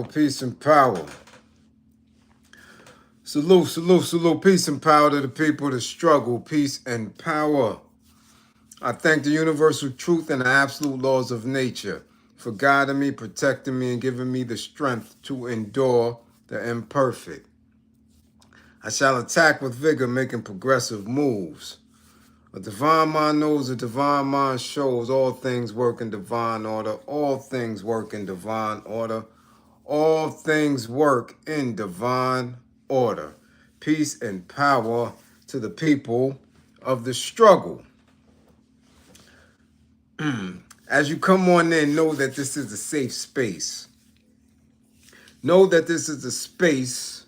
Peace and power. Salute, salute, salute. Peace and power to the people that struggle. Peace and power. I thank the universal truth and the absolute laws of nature for guiding me, protecting me, and giving me the strength to endure the imperfect. I shall attack with vigor, making progressive moves. A divine mind knows, a divine mind shows. All things work in divine order. All things work in divine order. All things work in divine order. Peace and power to the people of the struggle. As you come on in, know that this is a safe space. Know that this is a space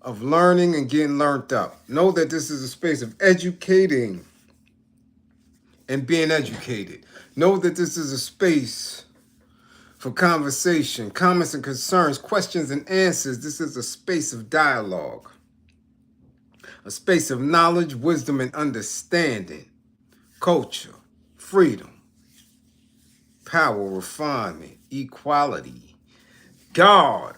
of learning and getting learned up. Know that this is a space of educating and being educated. Know that this is a space for conversation, comments and concerns, questions and answers. This is a space of dialogue, a space of knowledge, wisdom, and understanding, culture, freedom, power, refinement, equality, God,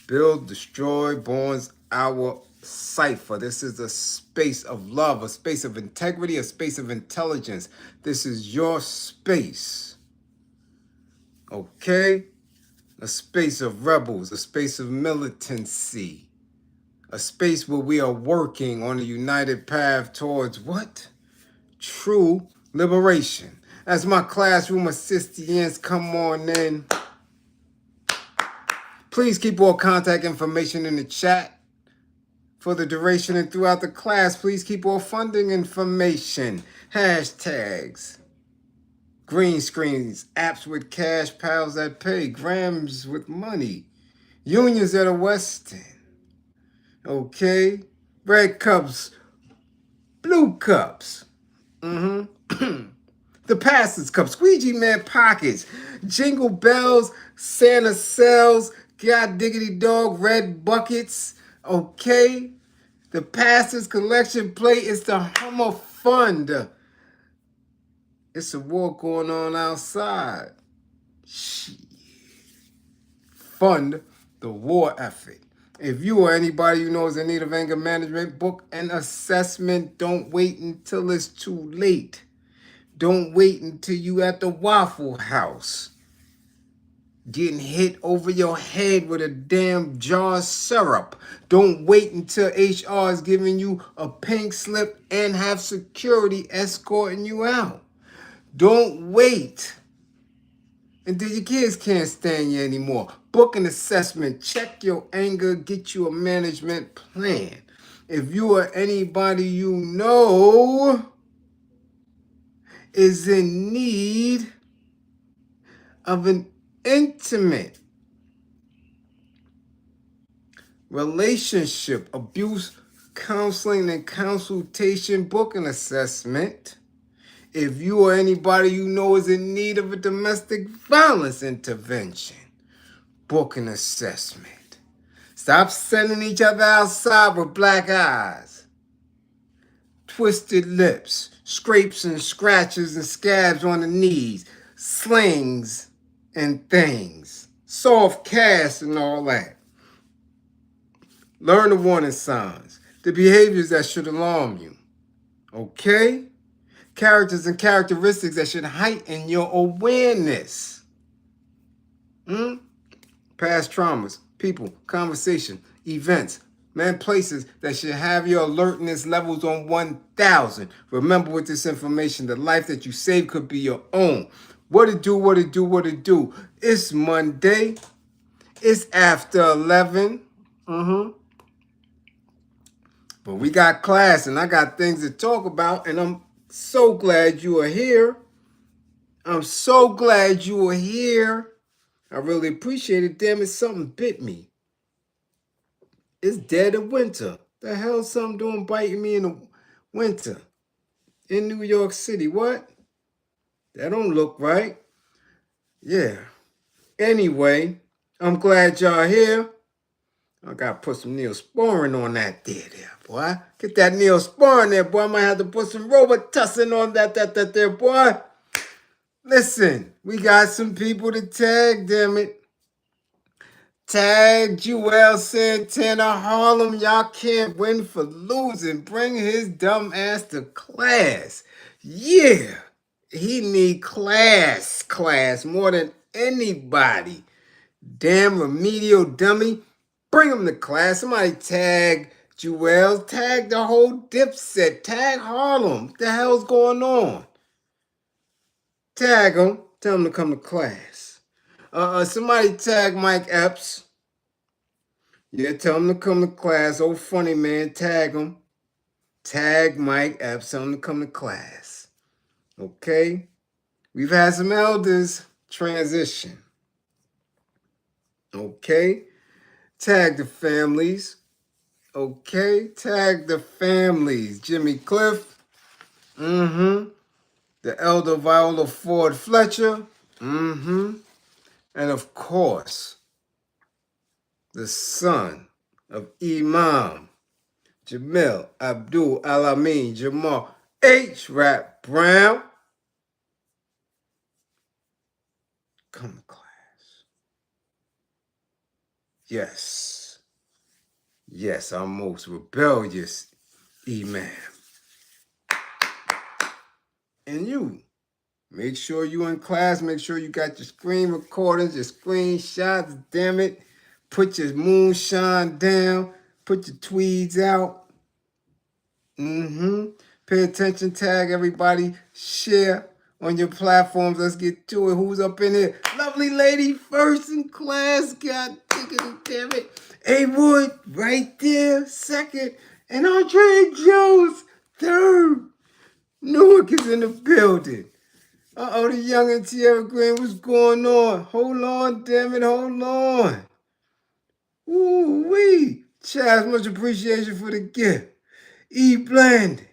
build, destroy, borns our cipher. This is a space of love, a space of integrity, a space of intelligence. This is your space. Okay? A space of rebels, a space of militancy, a space where we are working on a united path towards what? True liberation. As my classroom assistants come on in, please keep all contact information in the chat for the duration and throughout the class. Please keep all funding information, hashtags, green screens, apps with cash, pals that pay, grams with money, unions that are Western. Okay? Red cups, blue cups. The pastor's cup, squeegee man pockets, jingle bells, Santa cells, God diggity dog, red buckets. Okay? The pastor's collection plate is the Hummer Fund. It's a war going on outside. Shit. Fund the war effort. If you or anybody you know is in need of anger management, book an assessment. Don't wait until it's too late. Don't wait until you at the Waffle House getting hit over your head with a damn jar of syrup. Don't wait until HR is giving you a pink slip and have security escorting you out. Don't wait until your kids can't stand you anymore. Book an assessment, check your anger, get you a management plan. If you or anybody you know is in need of an intimate relationship, abuse, counseling, and consultation, book an assessment. If you or anybody you know is in need of a domestic violence intervention, book an assessment. Stop sending each other outside with black eyes, twisted lips, scrapes and scratches and scabs on the knees, slings and things, soft casts and all that. Learn the warning signs, the behaviors that should alarm you. Okay? Characters and characteristics that should heighten your awareness. Past traumas, people, conversation, events, places that should have your alertness levels on 1,000. Remember with this information, the life that you save could be your own. What it do, what it do, what it do. It's Monday. It's after 11. But we got class and I got things to talk about, and I'm so glad you are here. I'm so glad you are here. I really appreciate it. Damn it, something bit me. It's dead of winter. The hell something doing biting me in the winter? In New York City, what? That don't look right. Yeah. Anyway, I'm glad y'all here. I gotta put some Neosporin on that there, boy. Get that Neosporin there, boy. I might have to put some Robitussin on that there, boy. Listen, we got some people to tag, damn it. Tag Juelz Santana Harlem. Y'all can't win for losing. Bring his dumb ass to class. Yeah. He need class more than anybody. Damn remedial dummy. Bring him to class. Somebody tag Juelz. Tag the whole dipset. Tag Harlem. What the hell's going on? Tag him. Tell him to come to class. Somebody tag Mike Epps. Yeah, tell him to come to class. Oh, funny man, tag him. Tag Mike Epps. Tell him to come to class. Okay? We've had some elders transition. Okay? Tag the families. Okay? Tag the families. Jimmy Cliff. Mm-hmm. The elder Viola Ford Fletcher. Mm-hmm. And of course, the son of Imam, Jamil Abdul Al-Amin Jamal H. Rap Brown. Come to class. Yes. Yes, our most rebellious Imam. And you, make sure you in class. Make sure you got your screen recordings, your screenshots. Damn it. Put your moonshine down. Put your tweeds out. Mm-hmm. Pay attention, tag everybody, share on your platforms. Let's get to it. Who's up in here? Lovely lady first in class. God damn it. A Wood right there, second. And Andre Jones, third. Newark is in the building. Uh-oh, the young and Tierra Green, what's going on? Hold on, damn it, hold on. Ooh-wee. Chaz, much appreciation for the gift. E. Bland.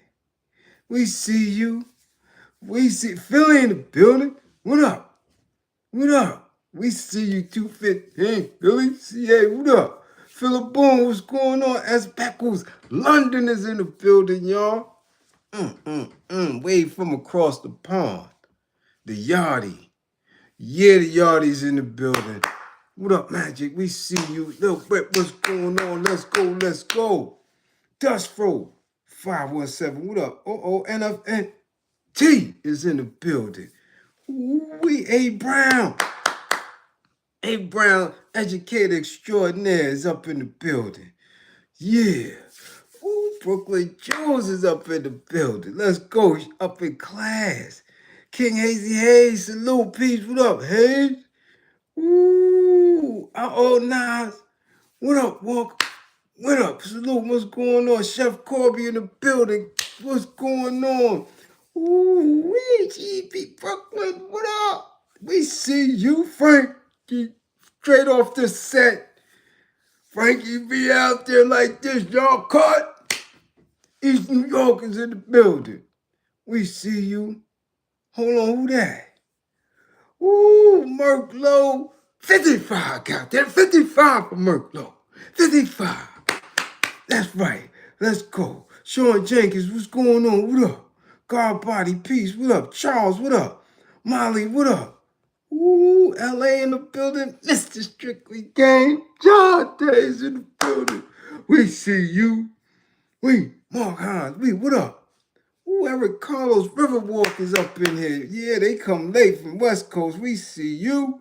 We see you. We see Philly in the building. What up? What up? We see you 215. Philly, CA, what up? Philip Boone, what's going on? S. Beckles, London is in the building, y'all. Wave from across the pond. The Yardie. Yeah, the Yardie's in the building. What up, Magic? We see you. Little Brett, what's going on? Let's go, let's go. Dust Fro, 517. What up? NFN. T is in the building. We A. Brown. A. Brown, educator extraordinaire, is up in the building. Yeah. Ooh, Brooklyn Jones is up in the building. Let's go. Up in class. King Hazy Hayes, salute, peace. What up, Hayes? Ooh. Nas. What up, Walk? What up? Salute, what's going on? Chef Corby in the building. What's going on? Ooh, we GP Brooklyn, what up? We see you, Frankie, straight off the set. Frankie be out there like this, y'all caught? East New York is in the building. We see you. Hold on, who that? Ooh, Merk Low. 55, goddamn, 55 for Merk Low. 55. That's right. Let's go. Sean Jenkins, what's going on? What up? God Body Peace, what up? Charles, what up? Molly, what up? Ooh, LA in the building. Mr. Strictly Game. John Days in the building. We see you. We, Mark Hines, we, what up? Ooh, Eric Carlos Riverwalk is up in here. Yeah, they come late from West Coast. We see you.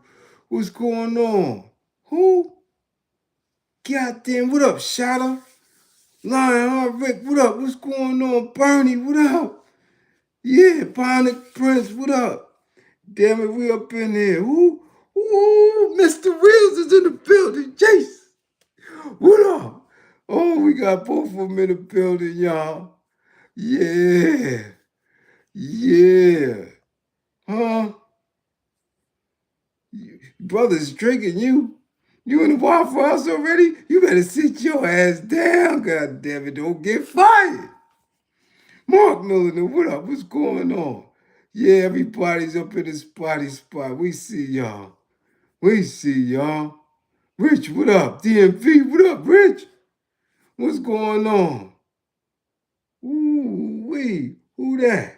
What's going on? Who? Goddamn, what up, Shadow? Lionheart Rick, what up? What's going on? Bernie, what up? Yeah, Bionic Prince, what up? Damn it, we up in here. Ooh, Mr. Reels is in the building. Jace, what up? Oh, we got both of them in the building, y'all. Yeah. Yeah. Huh? Brother's drinking you. You in the Waffle House already? You better sit your ass down, God damn it. Don't get fired. Mark Miller, what up? What's going on? Yeah, everybody's up in the spotty spot. We see y'all. We see y'all. Rich, what up? DMV, what up, Rich? What's going on? Ooh, who that?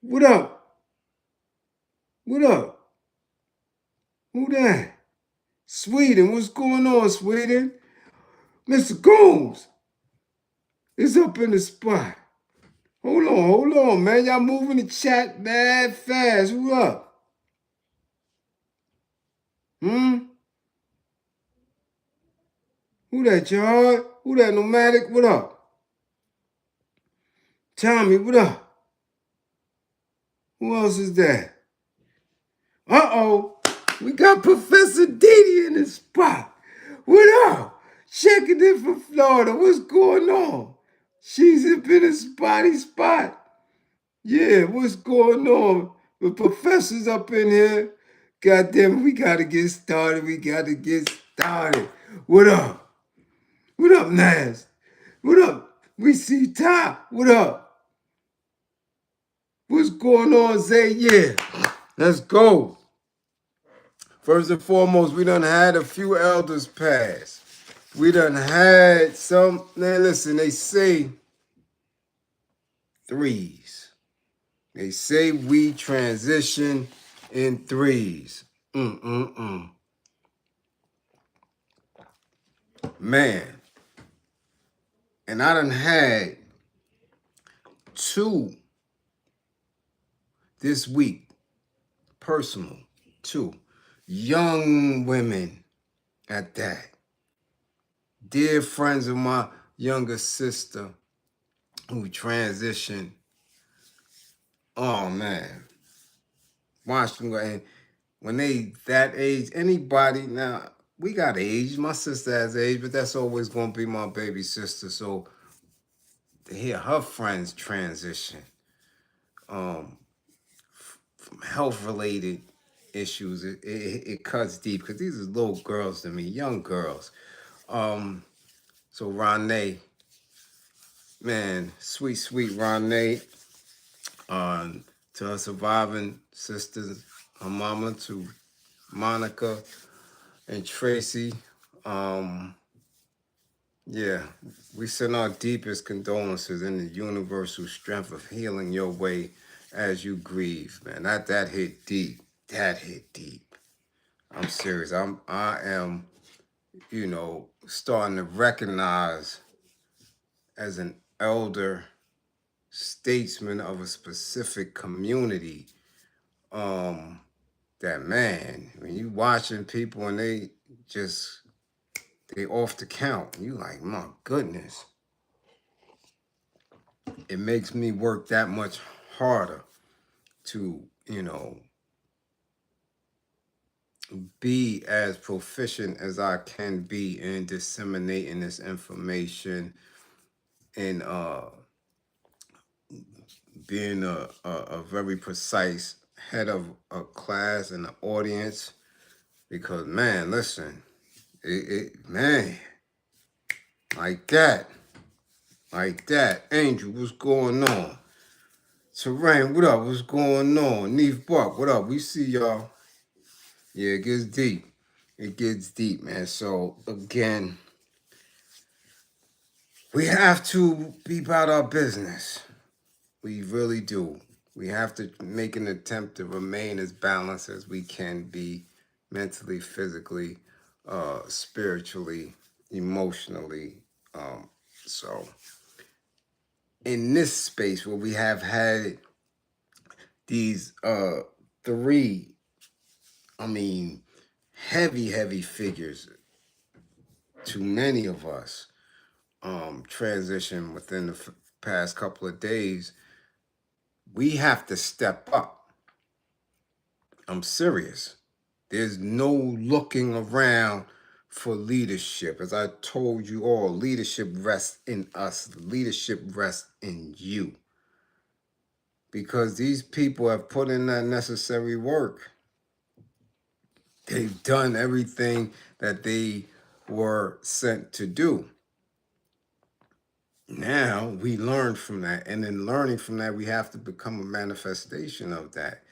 What up? What up? Who that? Sweden, what's going on, Sweden? Mr. Gomes is up in the spot. Hold on, man. Y'all moving the chat mad fast. Who up? Hmm? Who that, y'all? Who that, Nomadic? What up? Tommy, what up? Who else is that? Uh-oh. We got Professor Didi in the spot. What up? Checking in from Florida. What's going on? She's up in a spotty spot. Yeah, what's going on? The professor's up in here. Goddamn, we gotta get started. We gotta get started. What up? What up, Nas? What up? We see Ty. What up? What's going on, Zay? Yeah. Let's go. First and foremost, we done had a few elders pass. We done had some. Man, listen, they say threes. They say we transition in threes. Man. And I done had two this week, personal, two young women at that. Dear friends of my younger sister who transitioned. Oh, man. Watch them go. And when they that age, anybody, now, we got age. My sister has age, but that's always going to be my baby sister. So to hear her friends transition from health-related issues, it cuts deep because these are little girls to me, young girls. So Ronee, man, sweet Ronee, to her surviving sisters, her mama, to Monica and Tracy. Yeah, we send our deepest condolences in the universal strength of healing your way as you grieve, man. That hit deep. That hit deep. I'm serious. I am, starting to recognize as an elder statesman of a specific community, that, man, when you watching people and they off the count, you like, my goodness. It makes me work that much harder to, be as proficient as I can be in disseminating this information and being a very precise head of a class and an audience. Because, man, listen, man, like that. Angel, what's going on? Terrain, what up? What's going on? Neef Buck, what up? We see y'all. Yeah, it gets deep. It gets deep, man. So, again, we have to be about our business. We really do. We have to make an attempt to remain as balanced as we can be mentally, physically, spiritually, emotionally. So, in this space where we have had these three, heavy figures to many of us transition within the past couple of days, we have to step up. I'm serious. There's no looking around for leadership. As I told you all, leadership rests in us. Leadership rests in you. Because these people have put in that necessary work. They've done everything that they were sent to do. Now we learn from that. And in learning from that, we have to become a manifestation of that.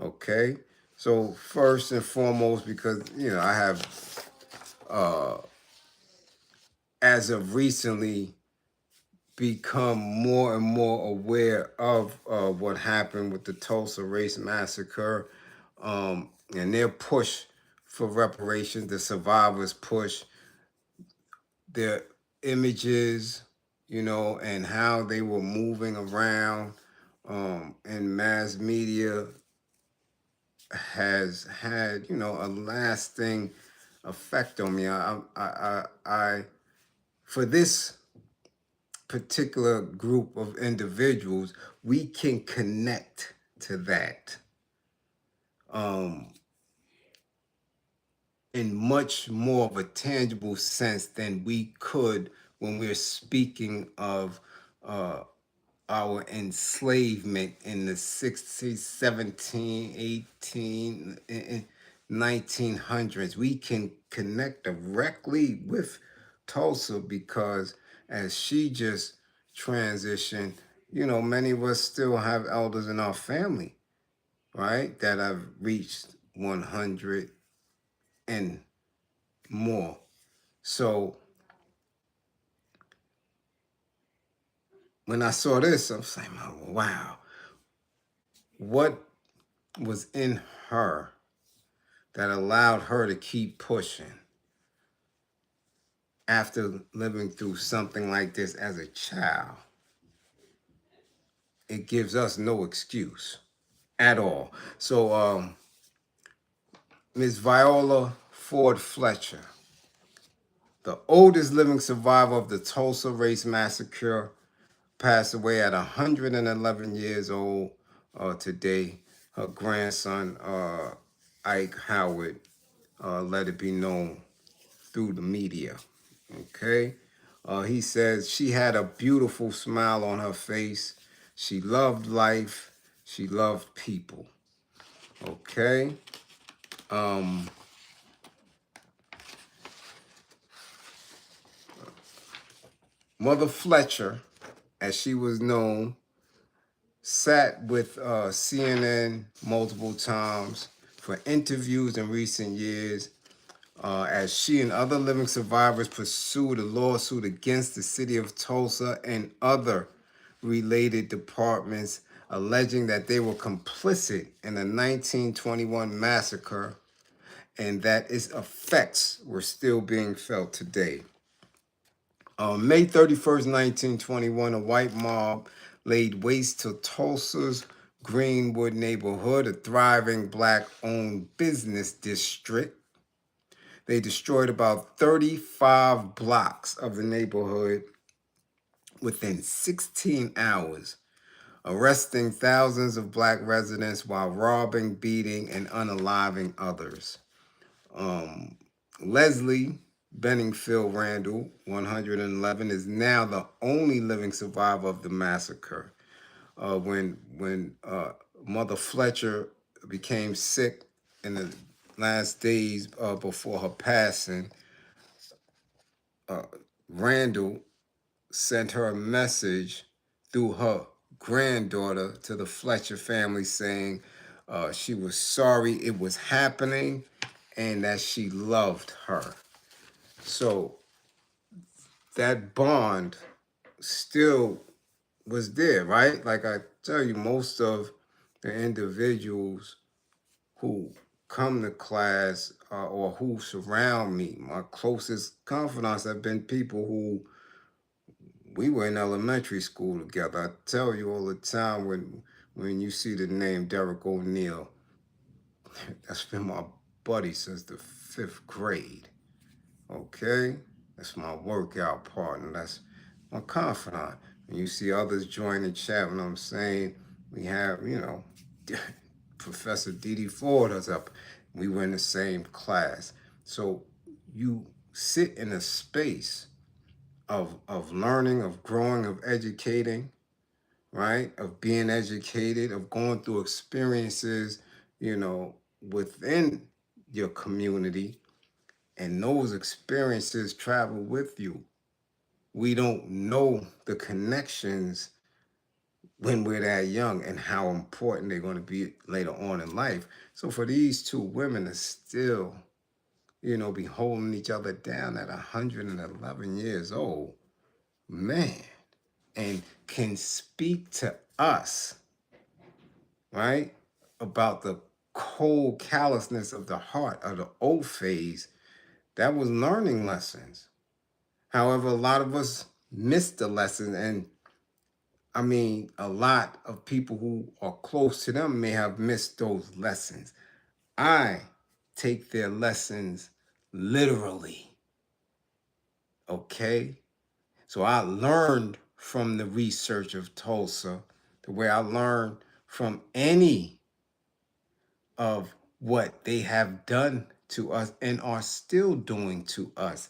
Okay? So first and foremost, because, I have, as of recently, become more and more aware of what happened with the Tulsa Race Massacre, and their push for reparations. The survivors push their images, you know, and how they were moving around in mass media has had, you know, a lasting effect on me. I for this particular group of individuals, we can connect to that in much more of a tangible sense than we could when we're speaking of our enslavement in the 60s, 17, 18, 1900s. We can connect directly with Tulsa because as she just transitioned, you know, many of us still have elders in our family, right, that have reached 100 and more. So when I saw this, I was like, oh, wow, what was in her that allowed her to keep pushing after living through something like this as a child? It gives us no excuse at all. So, Ms. Viola Ford Fletcher, the oldest living survivor of the Tulsa Race Massacre, passed away at 111 years old today. Her grandson, Ike Howard, let it be known through the media. Okay? He says she had a beautiful smile on her face. She loved life. She loved people. Okay? Mother Fletcher, as she was known, sat with CNN multiple times for interviews in recent years as she and other living survivors pursued a lawsuit against the city of Tulsa and other related departments, alleging that they were complicit in the 1921 massacre and that its effects were still being felt today. On May 31st, 1921, a white mob laid waste to Tulsa's Greenwood neighborhood, a thriving black-owned business district. They destroyed about 35 blocks of the neighborhood within 16 hours, arresting thousands of black residents while robbing, beating, and unaliving others. Leslie Benningfield Randall, 111, is now the only living survivor of the massacre. When Mother Fletcher became sick in the last days before her passing, Randall sent her a message through her granddaughter to the Fletcher family saying she was sorry it was happening and that she loved her. So that bond still was there, right? Like I tell you, most of the individuals who come to class or who surround me, my closest confidants have been people who we were in elementary school together. I tell you all the time when you see the name Derek O'Neill, that's been my buddy since the 5th grade. Okay? That's my workout partner. That's my confidant. And you see others join the chat when I'm saying we have, you know, Professor Didi Ford is up. We were in the same class. So you sit in a space of learning, of growing, of educating, right? Of being educated, of going through experiences, you know, within your community, and those experiences travel with you. We don't know the connections when we're that young and how important they're going to be later on in life. So for these two women to still, you know, be holding each other down at 111 years old, man, and can speak to us, right, about the cold callousness of the heart of the old phase, that was learning lessons. However, a lot of us missed the lesson, and I mean, a lot of people who are close to them may have missed those lessons. I take their lessons literally. Okay? So I learned from the research of Tulsa the way I learned from any of what they have done to us and are still doing to us.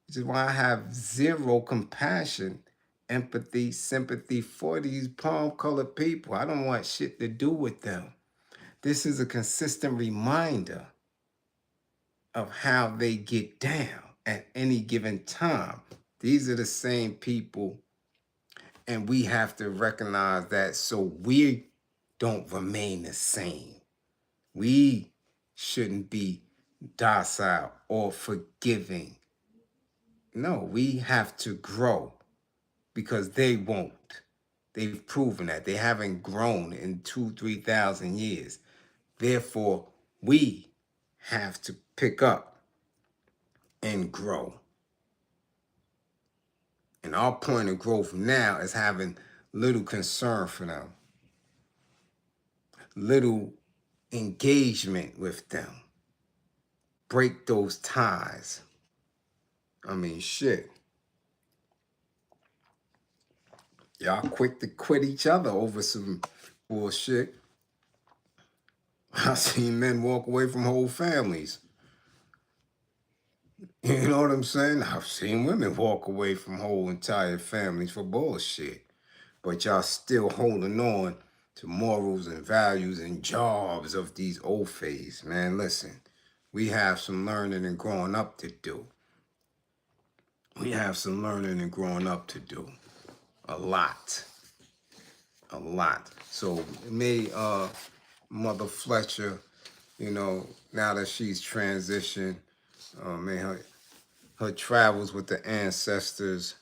Which is why I have zero compassion, empathy, sympathy for these palm-colored people. I don't want shit to do with them. This is a consistent reminder of how they get down at any given time. These are the same people, and we have to recognize that so we don't remain the same. We shouldn't be docile or forgiving. No, we have to grow because they won't. They've proven that. They haven't grown in 2,000-3,000 years. Therefore, we have to pick up and grow. And our point of growth now is having little concern for them, little engagement with them. Break those ties. I mean, shit. Y'all quick to quit each other over some bullshit. I've seen men walk away from whole families. You know what I'm saying? I've seen women walk away from whole entire families for bullshit. But y'all still holding on to morals and values and jobs of these old phase. Man, listen, we have some learning and growing up to do. We have some learning and growing up to do. A lot. A lot. So may Mother Fletcher, you know, now that she's transitioned, may her travels with the ancestors,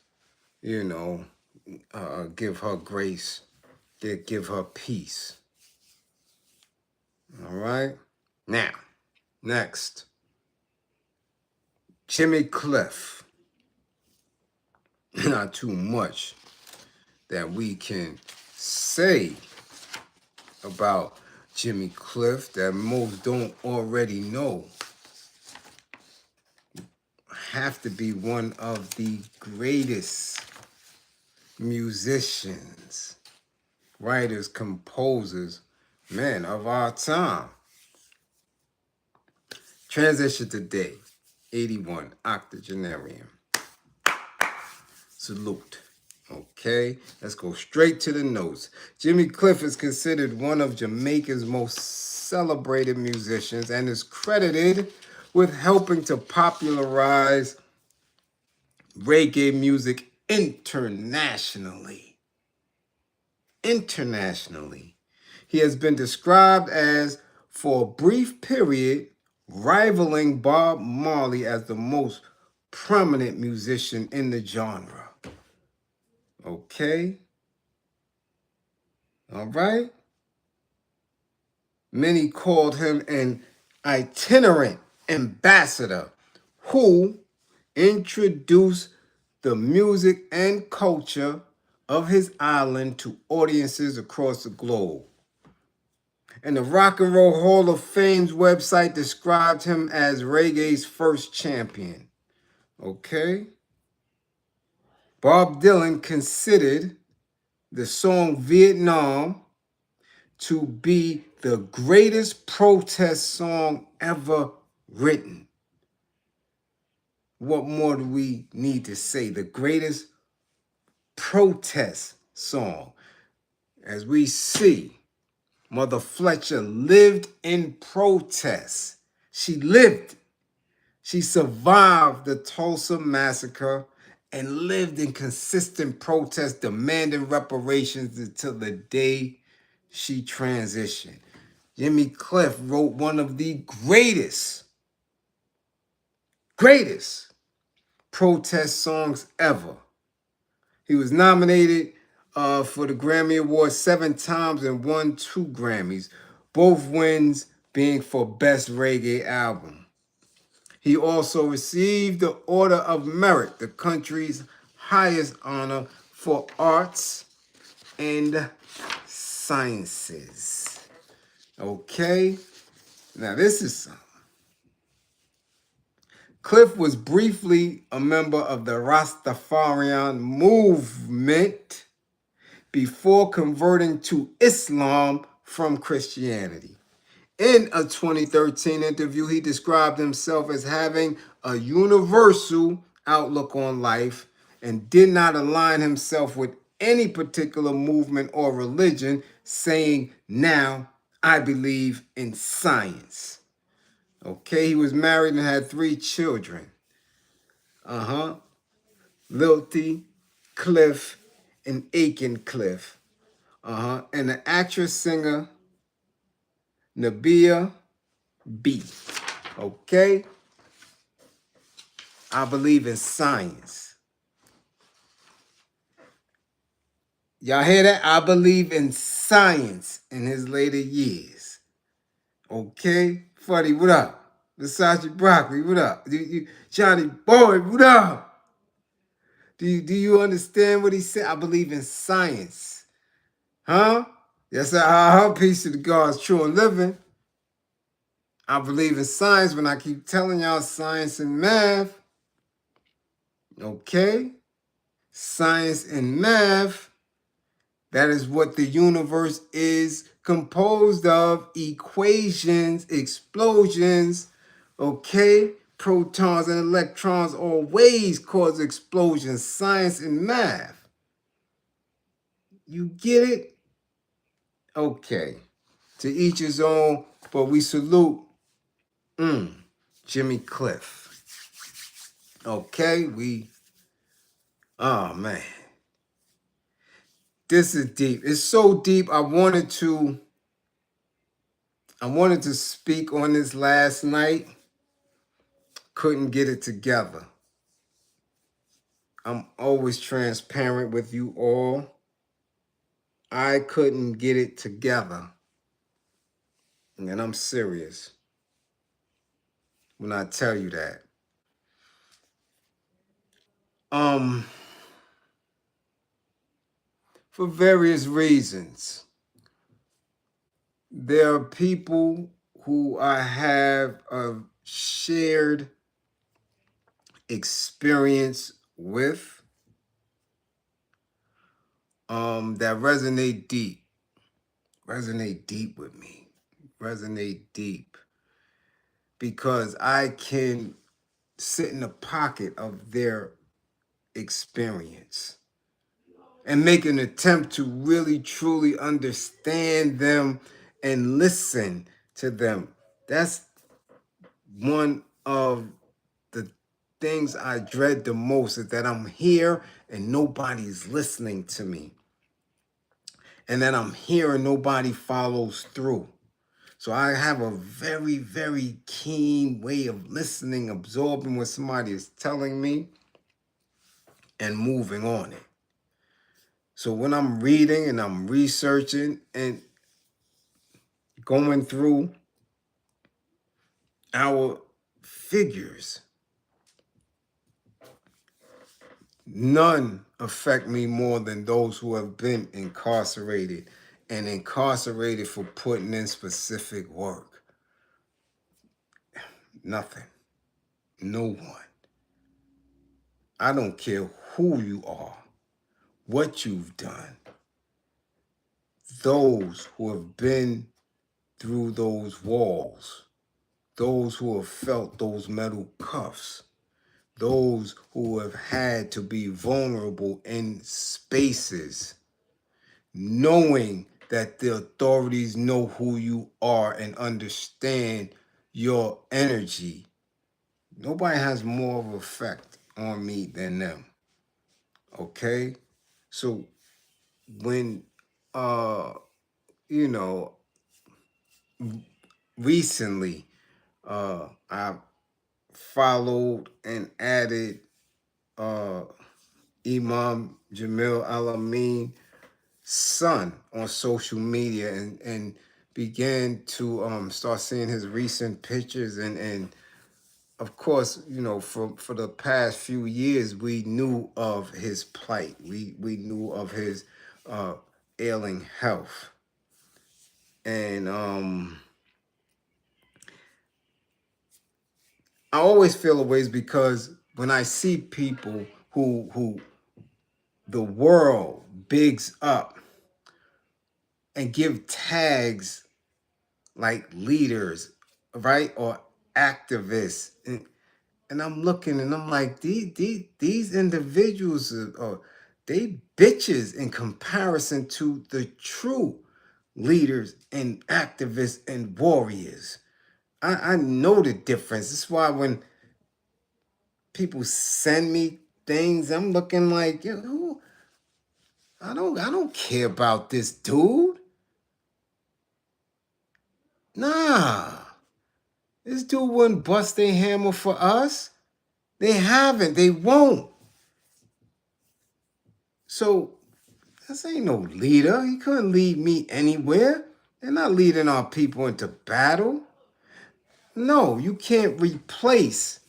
you know, give her grace, give her peace. All right? Now, next, Jimmy Cliff. Not too much that we can say about Jimmy Cliff that most don't already know. Have to be one of the greatest musicians, writers, composers, men of our time. Transition today, 81, octogenarian. Salute. Okay, let's go straight to the notes. Jimmy Cliff is considered one of Jamaica's most celebrated musicians and is credited with helping to popularize reggae music internationally. Internationally. He has been described as, for a brief period, rivaling Bob Marley as the most prominent musician in the genre. Okay? All right? Many called him an itinerant ambassador who introduced the music and culture of his island to audiences across the globe. And the Rock and Roll Hall of Fame's website described him as reggae's first champion. Okay? Bob Dylan considered the song Vietnam to be the greatest protest song ever written. What more do we need to say? The greatest protest song. As we see, Mother Fletcher lived in protest. She lived. She survived the Tulsa massacre and lived in consistent protest, demanding reparations until the day she transitioned. Jimmy Cliff wrote one of the greatest protest songs ever. He was nominated for the Grammy Award 7 times and won 2 Grammys. Both wins being for Best Reggae Album. He also received the Order of Merit, the country's highest honor for arts and sciences. Okay, now this is something. Cliff was briefly a member of the Rastafarian movement before converting to Islam from Christianity. In a 2013 interview, he described himself as having a universal outlook on life and did not align himself with any particular movement or religion, saying, "Now I believe in science." Okay, he was married and had 3 children. Lilty, Cliff, and Aiken Cliff. And the actress singer Nabia B. Okay? I believe in science. Y'all hear that? I believe in science in his later years. Okay? Funny, what up? Versace Broccoli, what up? Johnny Boy, what up? Do you understand what he said? I believe in science. Huh? Yes, her piece of the God's true and living. I believe in science when I keep telling y'all science and math. Okay? Science and math. That is what the universe is composed of. Equations, explosions. Okay? Protons and electrons always cause explosions. Science and math. You get it? Okay. To each his own, but we salute Jimmy Cliff. Okay, oh man. This is deep. It's so deep. I wanted to speak on this last night. Couldn't get it together. I'm always transparent with you all. I couldn't get it together. And I'm serious when I tell you that. For various reasons. There are people who I have a shared experience with that resonate deep with me, resonate deep, because I can sit in the pocket of their experience and make an attempt to really truly understand them and listen to them. That's one of the things I dread the most, is that I'm here and nobody's listening to me. And that I'm here and nobody follows through. So I have a very, very keen way of listening, absorbing what somebody is telling me, and moving on it. So when I'm reading and I'm researching and going through our figures, none affect me more than those who have been incarcerated, and incarcerated for putting in specific work. Nothing. No one. I don't care who you are, what you've done. Those who have been through those walls, those who have felt those metal cuffs, those who have had to be vulnerable in spaces, knowing that the authorities know who you are and understand your energy. Nobody has more of an effect on me than them. Okay? So when recently I followed and added Imam Al-Amin son on social media, and began to start seeing his recent pictures, and of course, you know, for the past few years, we knew of his plight. We knew of his uh, ailing health, and I always feel a ways because when I see people who the world bigs up and give tags like leaders, right, or activists, and I'm looking and I'm like, these individuals are they bitches in comparison to the true leaders and activists and warriors. I know the difference. That's why when people send me things, I'm looking like, you know, I don't care about this dude. Nah. This dude wouldn't bust their hammer for us. They haven't. They won't. So this ain't no leader. He couldn't lead me anywhere. They're not leading our people into battle. No, you can't replace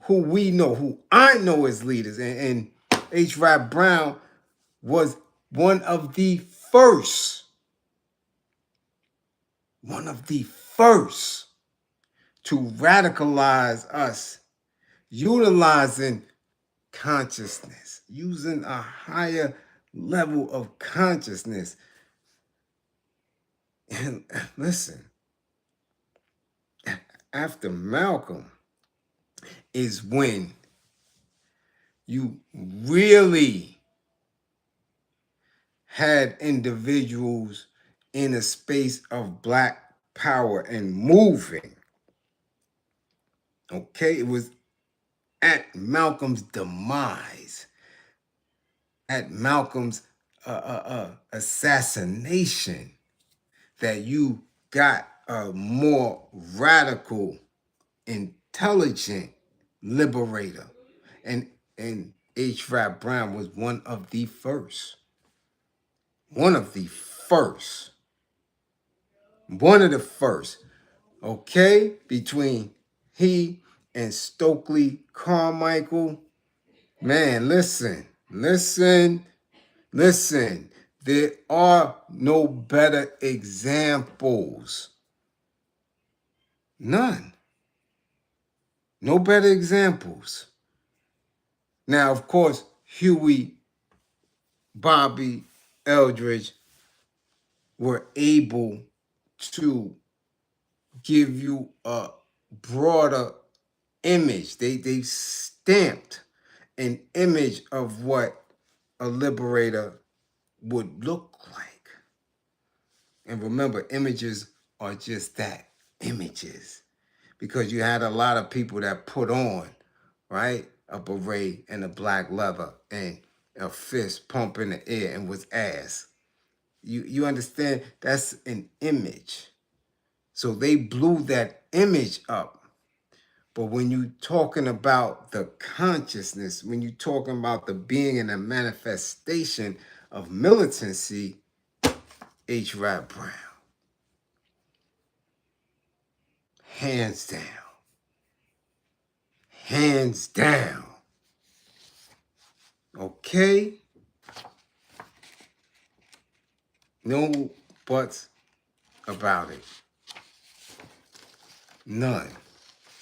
who we know, who I know as leaders. And H. Rap Brown was one of the first to radicalize us, utilizing consciousness, using a higher level of consciousness. And listen, after Malcolm is when you really had individuals in a space of black power and moving. Okay, it was at Malcolm's demise, at Malcolm's assassination, that you got a more radical, intelligent liberator. And H. Rap Brown was one of the first. One of the first. One of the first. Okay? Between he and Stokely Carmichael. Man, listen. There are no better examples. None. No better examples. Now, of course, Huey, Bobby, Eldridge were able to give you a broader image. They stamped an image of what a liberator would look like. And remember, images are just that, images. Because you had a lot of people that put on, right, a beret and a black leather and a fist pump in the air and was ass. You understand? That's an image. So they blew that image up. But when you're talking about the consciousness, when you're talking about the being and the manifestation of militancy, H. Rap Brown. Hands down. Hands down. Okay? No buts about it. None.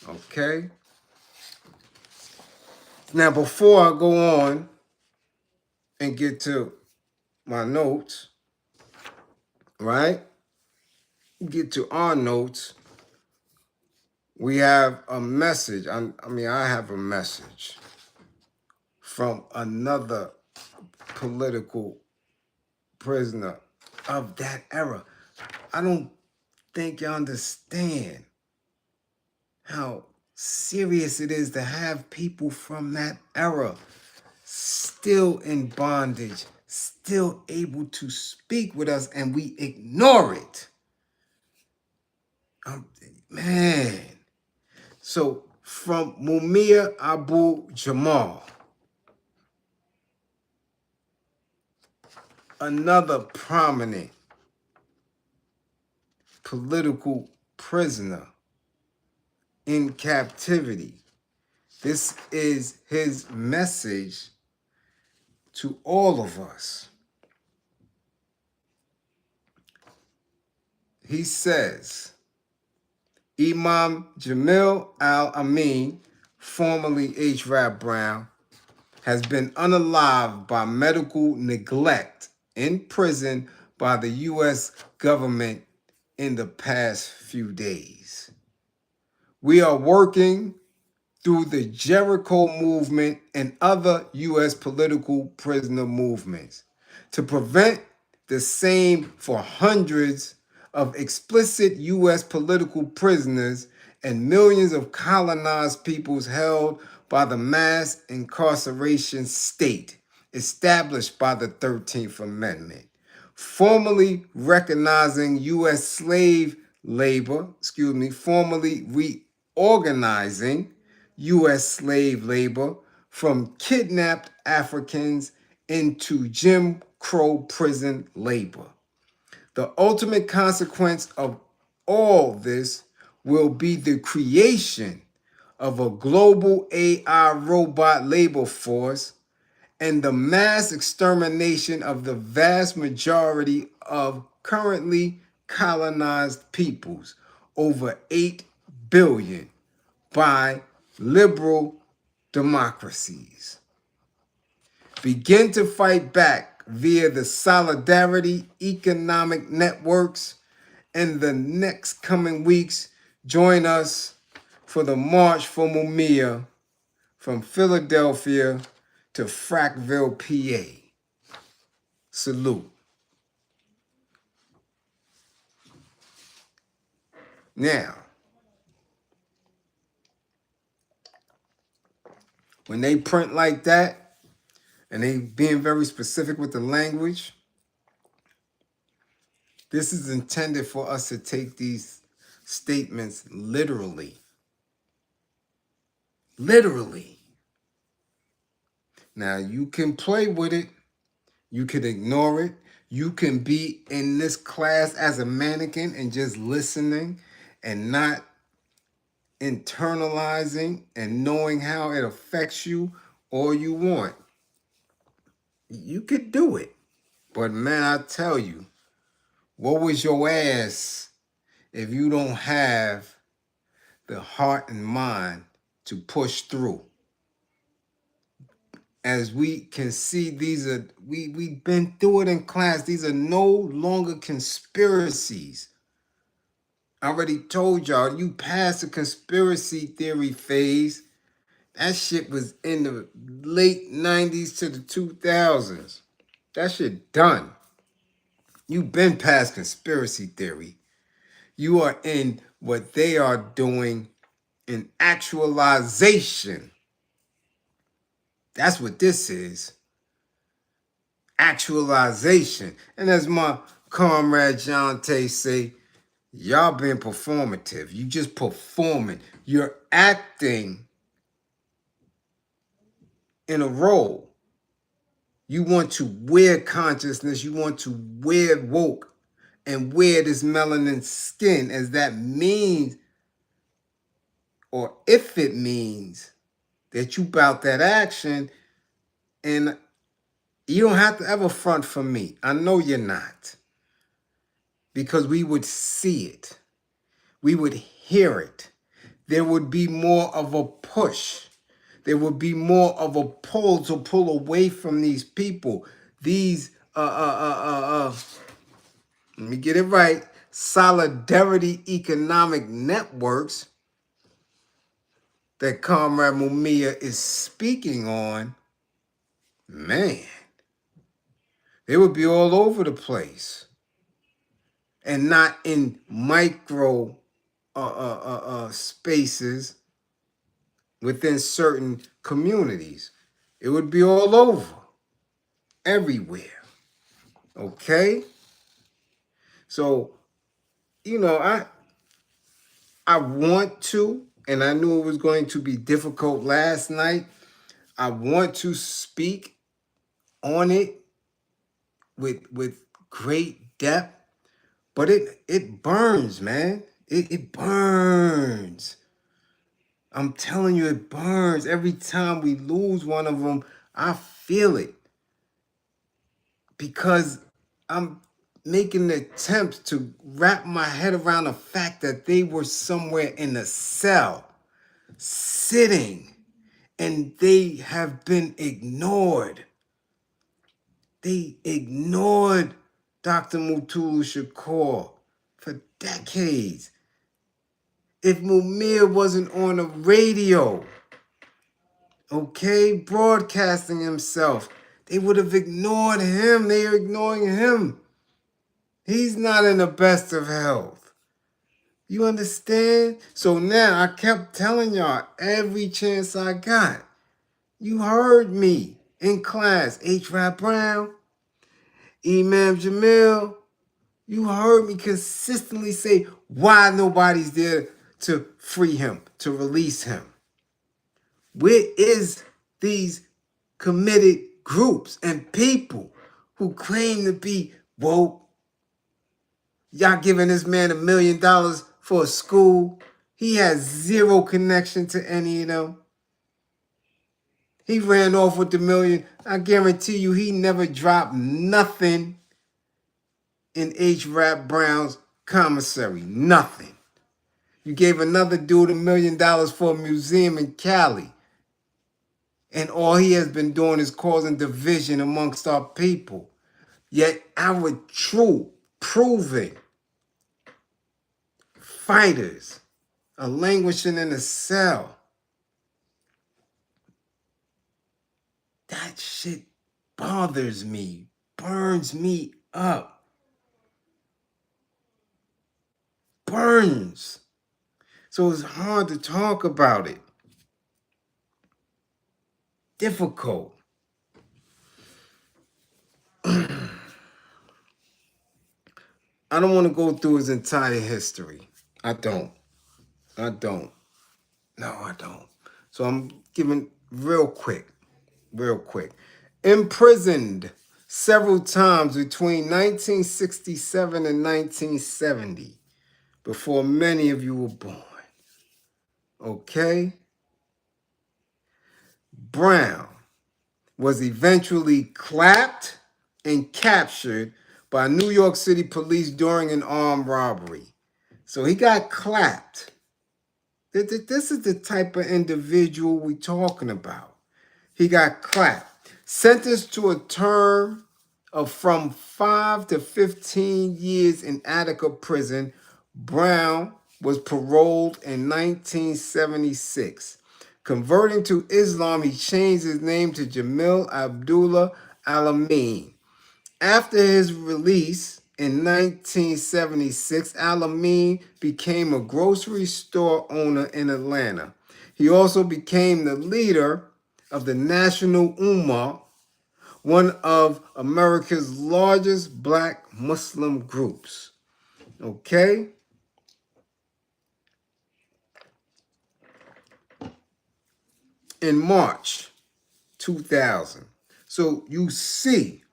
Okay? Now, before I go on and get to my notes, right? Get to our notes. We have a message. I have a message from another political prisoner of that era. I don't think you understand how serious it is to have people from that era still in bondage, still able to speak with us, and we ignore it. Man. So from Mumia Abu Jamal, another prominent political prisoner in captivity. This is his message to all of us. He says, Imam Jamil Al-Amin, formerly H. Rap Brown, has been unalived by medical neglect in prison by the U.S. government in the past few days. We are working through the Jericho movement and other U.S. political prisoner movements to prevent the same for hundreds of explicit U.S. political prisoners and millions of colonized peoples held by the mass incarceration state established by the 13th Amendment, formally recognizing U.S. slave labor, formally reorganizing U.S. slave labor from kidnapped Africans into Jim Crow prison labor. The ultimate consequence of all this will be the creation of a global AI robot labor force and the mass extermination of the vast majority of currently colonized peoples, over 8 billion, by liberal democracies. Begin to fight back via the solidarity economic networks. In the next coming weeks, join us for the March for Mumia from Philadelphia to Frackville, PA. Salute. Now, when they print like that, and they being very specific with the language, this is intended for us to take these statements literally. Literally. Now, you can play with it. You can ignore it. You can be in this class as a mannequin and just listening and not internalizing and knowing how it affects you all you want. You could do it. But man, I tell you, what was your ass if you don't have the heart and mind to push through? As we can see, these are, we've been through it in class. These are no longer conspiracies. I already told y'all, you passed the conspiracy theory phase. That shit was in the late 90s to the 2000s. That shit done. You've been past conspiracy theory. You are in what they are doing in actualization. That's what this is. Actualization. And as my comrade Jonte say, y'all been performative. You just performing. You're acting in a role. You want to wear consciousness. You want to wear woke and wear this melanin skin, as that means, or if it means that you bout that action. And you don't have to ever front for me. I know you're not. Because we would see it. We would hear it. There would be more of a push. There would be more of a pull to pull away from these people. These, let me get it right, solidarity economic networks that Comrade Mumia is speaking on, man, they would be all over the place. And not in micro spaces within certain communities. It would be all over, everywhere. Okay? So, you know, I want to, and I knew it was going to be difficult last night. I want to speak on it with great depth, But it burns, man. It burns. I'm telling you, it burns. Every time we lose one of them, I feel it. Because I'm making attempts to wrap my head around the fact that they were somewhere in a cell, sitting, and they have been ignored. They ignored Dr. Mutulu Shakur for decades. If Mumir wasn't on the radio, okay, broadcasting himself, they would have ignored him. They are ignoring him. He's not in the best of health. You understand? So now I kept telling y'all every chance I got. You heard me in class. H. Rap Brown, Imam Jamil. You heard me consistently say why nobody's there to free him, to release him. Where is these committed groups and people who claim to be woke? Y'all giving this man $1 million for a school. He has zero connection to any of them. He ran off with the million. I guarantee you he never dropped nothing in H. Rap Brown's commissary. Nothing. You gave another dude $1 million for a museum in Cali. And all he has been doing is causing division amongst our people. Yet our true, proven fighters are languishing in a cell. That shit bothers me, burns me up. Burns. So it's hard to talk about it. Difficult. I don't want to go through his entire history. I don't. No, I don't. So I'm giving real quick. Imprisoned several times between 1967 and 1970, before many of you were born. Okay? Brown was eventually clapped and captured by New York City police during an armed robbery. So he got clapped. This is the type of individual we're talking about. He got clapped. Sentenced to a term of from 5 to 15 years in Attica prison, Brown was paroled in 1976. Converting to Islam, he changed his name to Jamil Abdullah Al-Amin. After his release in 1976, Al-Amin became a grocery store owner in Atlanta. He also became the leader of the National Ummah, one of America's largest black Muslim groups. Okay? In March 2000. So you see,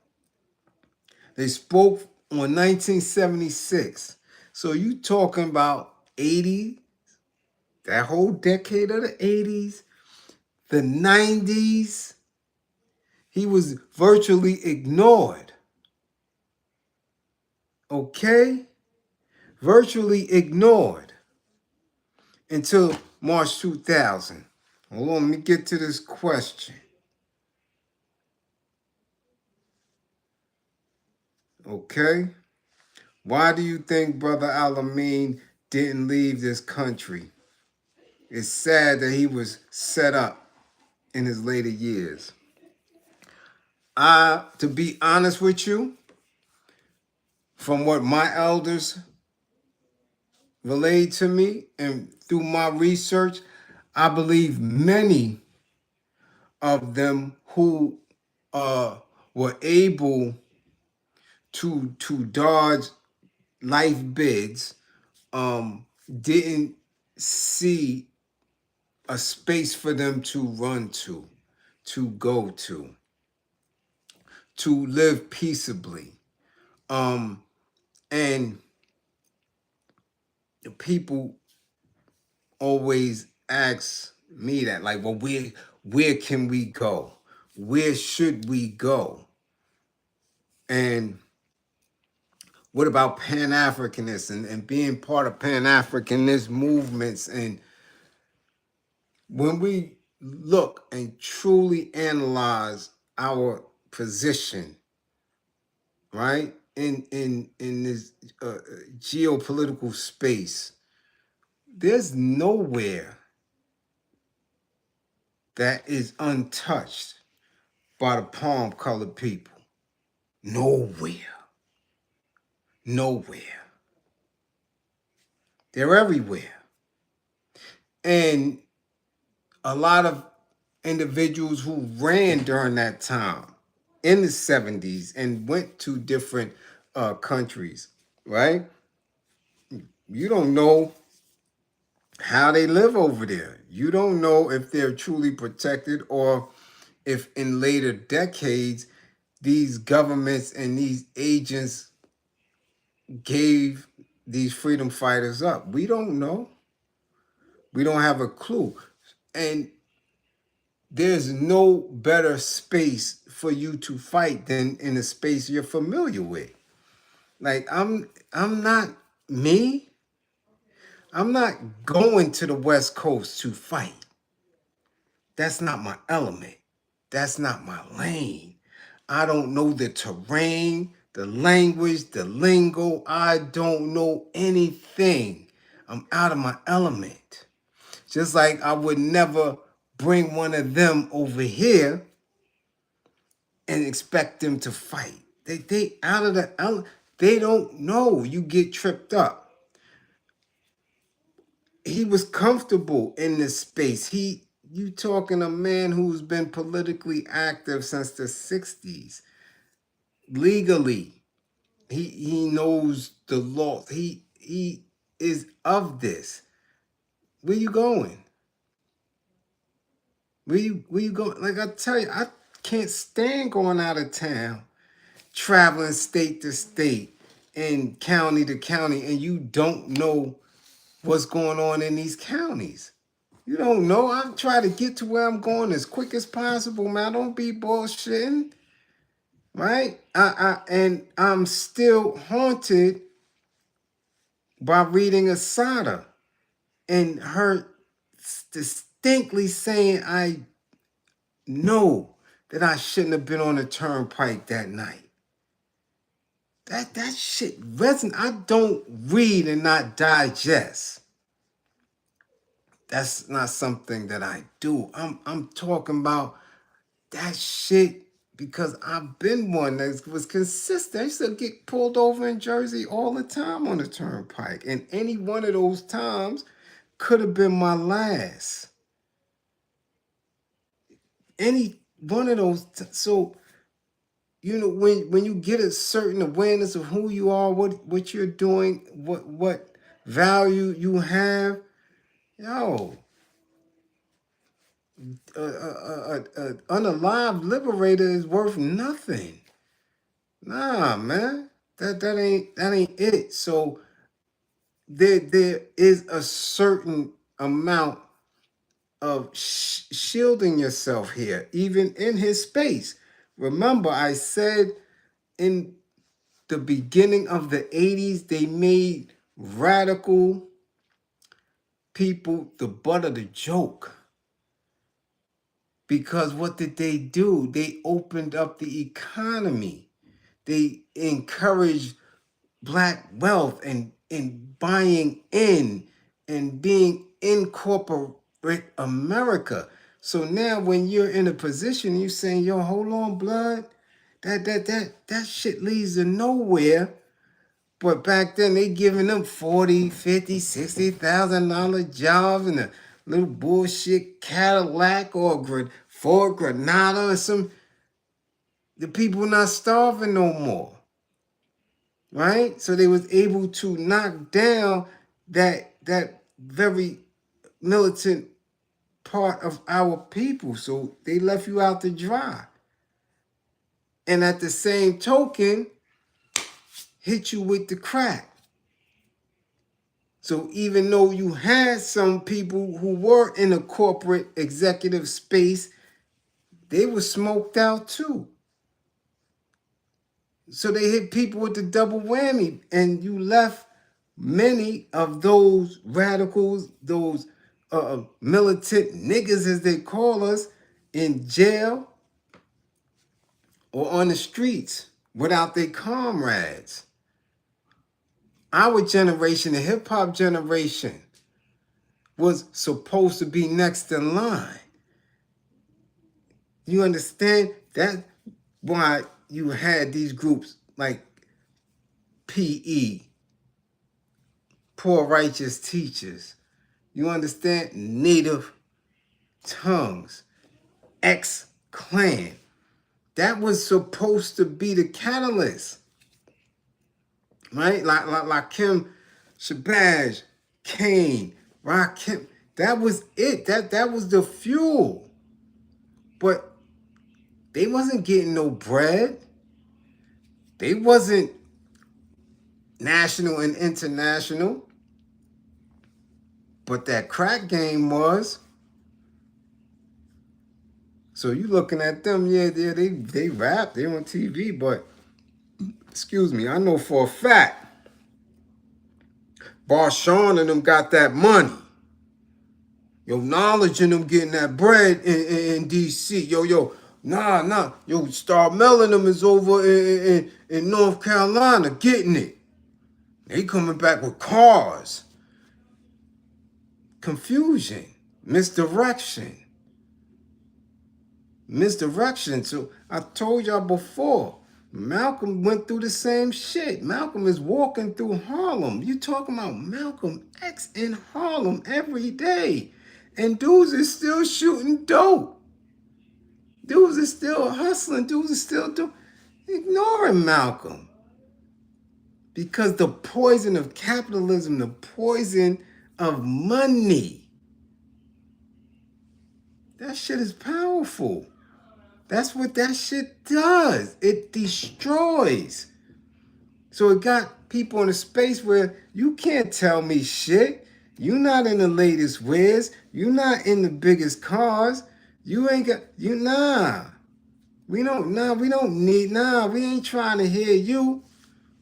they spoke on 1976. So you talking about 80, that whole decade of the 80s, the 90s. He was virtually ignored. Okay? Virtually ignored until March 2000. Hold on, let me get to this question. Okay? Why do you think Brother Al-Amin didn't leave this country? It's sad that he was set up in his later years. To be honest with you, from what my elders relayed to me and through my research, I believe many of them who were able to dodge life bids didn't see a space for them to run to go to live peaceably. And people always ask me that, like, well, where can we go? Where should we go? And what about Pan-Africanists and being part of Pan-Africanist movements? And when we look and truly analyze our position, right, in this geopolitical space, there's nowhere that is untouched by the palm-colored people. Nowhere. Nowhere. They're everywhere. And a lot of individuals who ran during that time in the 70s and went to different countries, right? You don't know how they live over there. You don't know if they're truly protected or if in later decades, these governments and these agents gave these freedom fighters up. We don't know. We don't have a clue. And there's no better space for you to fight than in a space you're familiar with. Like I'm not me. I'm not going to the West Coast to fight. That's not my element. That's not my lane. I don't know the terrain, the language, the lingo. I don't know anything. I'm out of my element. Just like I would never bring one of them over here and expect them to fight. They out of the element. They don't know. You get tripped up. He was comfortable in this space. You talking a man who's been politically active since the 60s. Legally. He knows the law. He is of this. Where you going? Where you going? Like I tell you, I can't stand going out of town, traveling state to state and county to county, and you don't know what's going on in these counties. You don't know. I'm trying to get to where I'm going as quick as possible, man. Don't be bullshitting, right? And I'm still haunted by reading Asada and her distinctly saying, I know that I shouldn't have been on the turnpike that night. That shit resonates. I don't read and not digest. That's not something that I do. I'm talking about that shit because I've been one that was consistent. I used to get pulled over in Jersey all the time on the turnpike. And any one of those times could have been my last. Any one of those. So, you know, when you get a certain awareness of who you are, what you're doing, what value you have, yo, an unalive liberator is worth nothing. Nah, man, that ain't it. So there is a certain amount of shielding yourself here, even in his space. Remember, I said in the beginning of the 80s, they made radical people the butt of the joke. Because what did they do? They opened up the economy. They encouraged Black wealth and buying in and being in corporate America. So now when you're in a position, you're saying, yo, hold on, blood. That shit leads to nowhere. But back then they giving them 40, 50, $60,000 jobs in a little bullshit Cadillac or Ford Granada or some. The people not starving no more. Right? So they was able to knock down that very militant part of our people. So they left you out to dry. And at the same token, hit you with the crack. So even though you had some people who were in a corporate executive space, they were smoked out too. So they hit people with the double whammy, and you left many of those radicals, those militant niggas as they call us, in jail or on the streets without their comrades. Our generation, the hip hop generation, was supposed to be next in line. You understand? That's why you had these groups like PE, Poor Righteous Teachers. You understand? Native Tongues, X-Clan. That was supposed to be the catalyst, right? Like Kim Shabazz, Kane, Rakim. That was it. That was the fuel. But they wasn't getting no bread. They wasn't national and international. But that crack game was. So you looking at them, yeah, they rap, they on TV, but excuse me, I know for a fact, Barshawn and them got that money. Yo, Knowledge and them getting that bread in DC. Yo, nah. Yo, Star Mel and them is over in North Carolina getting it. They coming back with cars. Confusion, misdirection. So I told y'all before, Malcolm went through the same shit. Malcolm is walking through Harlem. You talking about Malcolm X in Harlem every day. And dudes is still shooting dope. Dudes is still hustling. Dudes is still ignoring Malcolm. Because the poison of capitalism, the poison of money, that shit is powerful. That's what that shit does. It destroys. So it got people in a space where you can't tell me shit. You not in the latest wares. You not in the biggest cars. You ain't got you We don't need we ain't trying to hear you.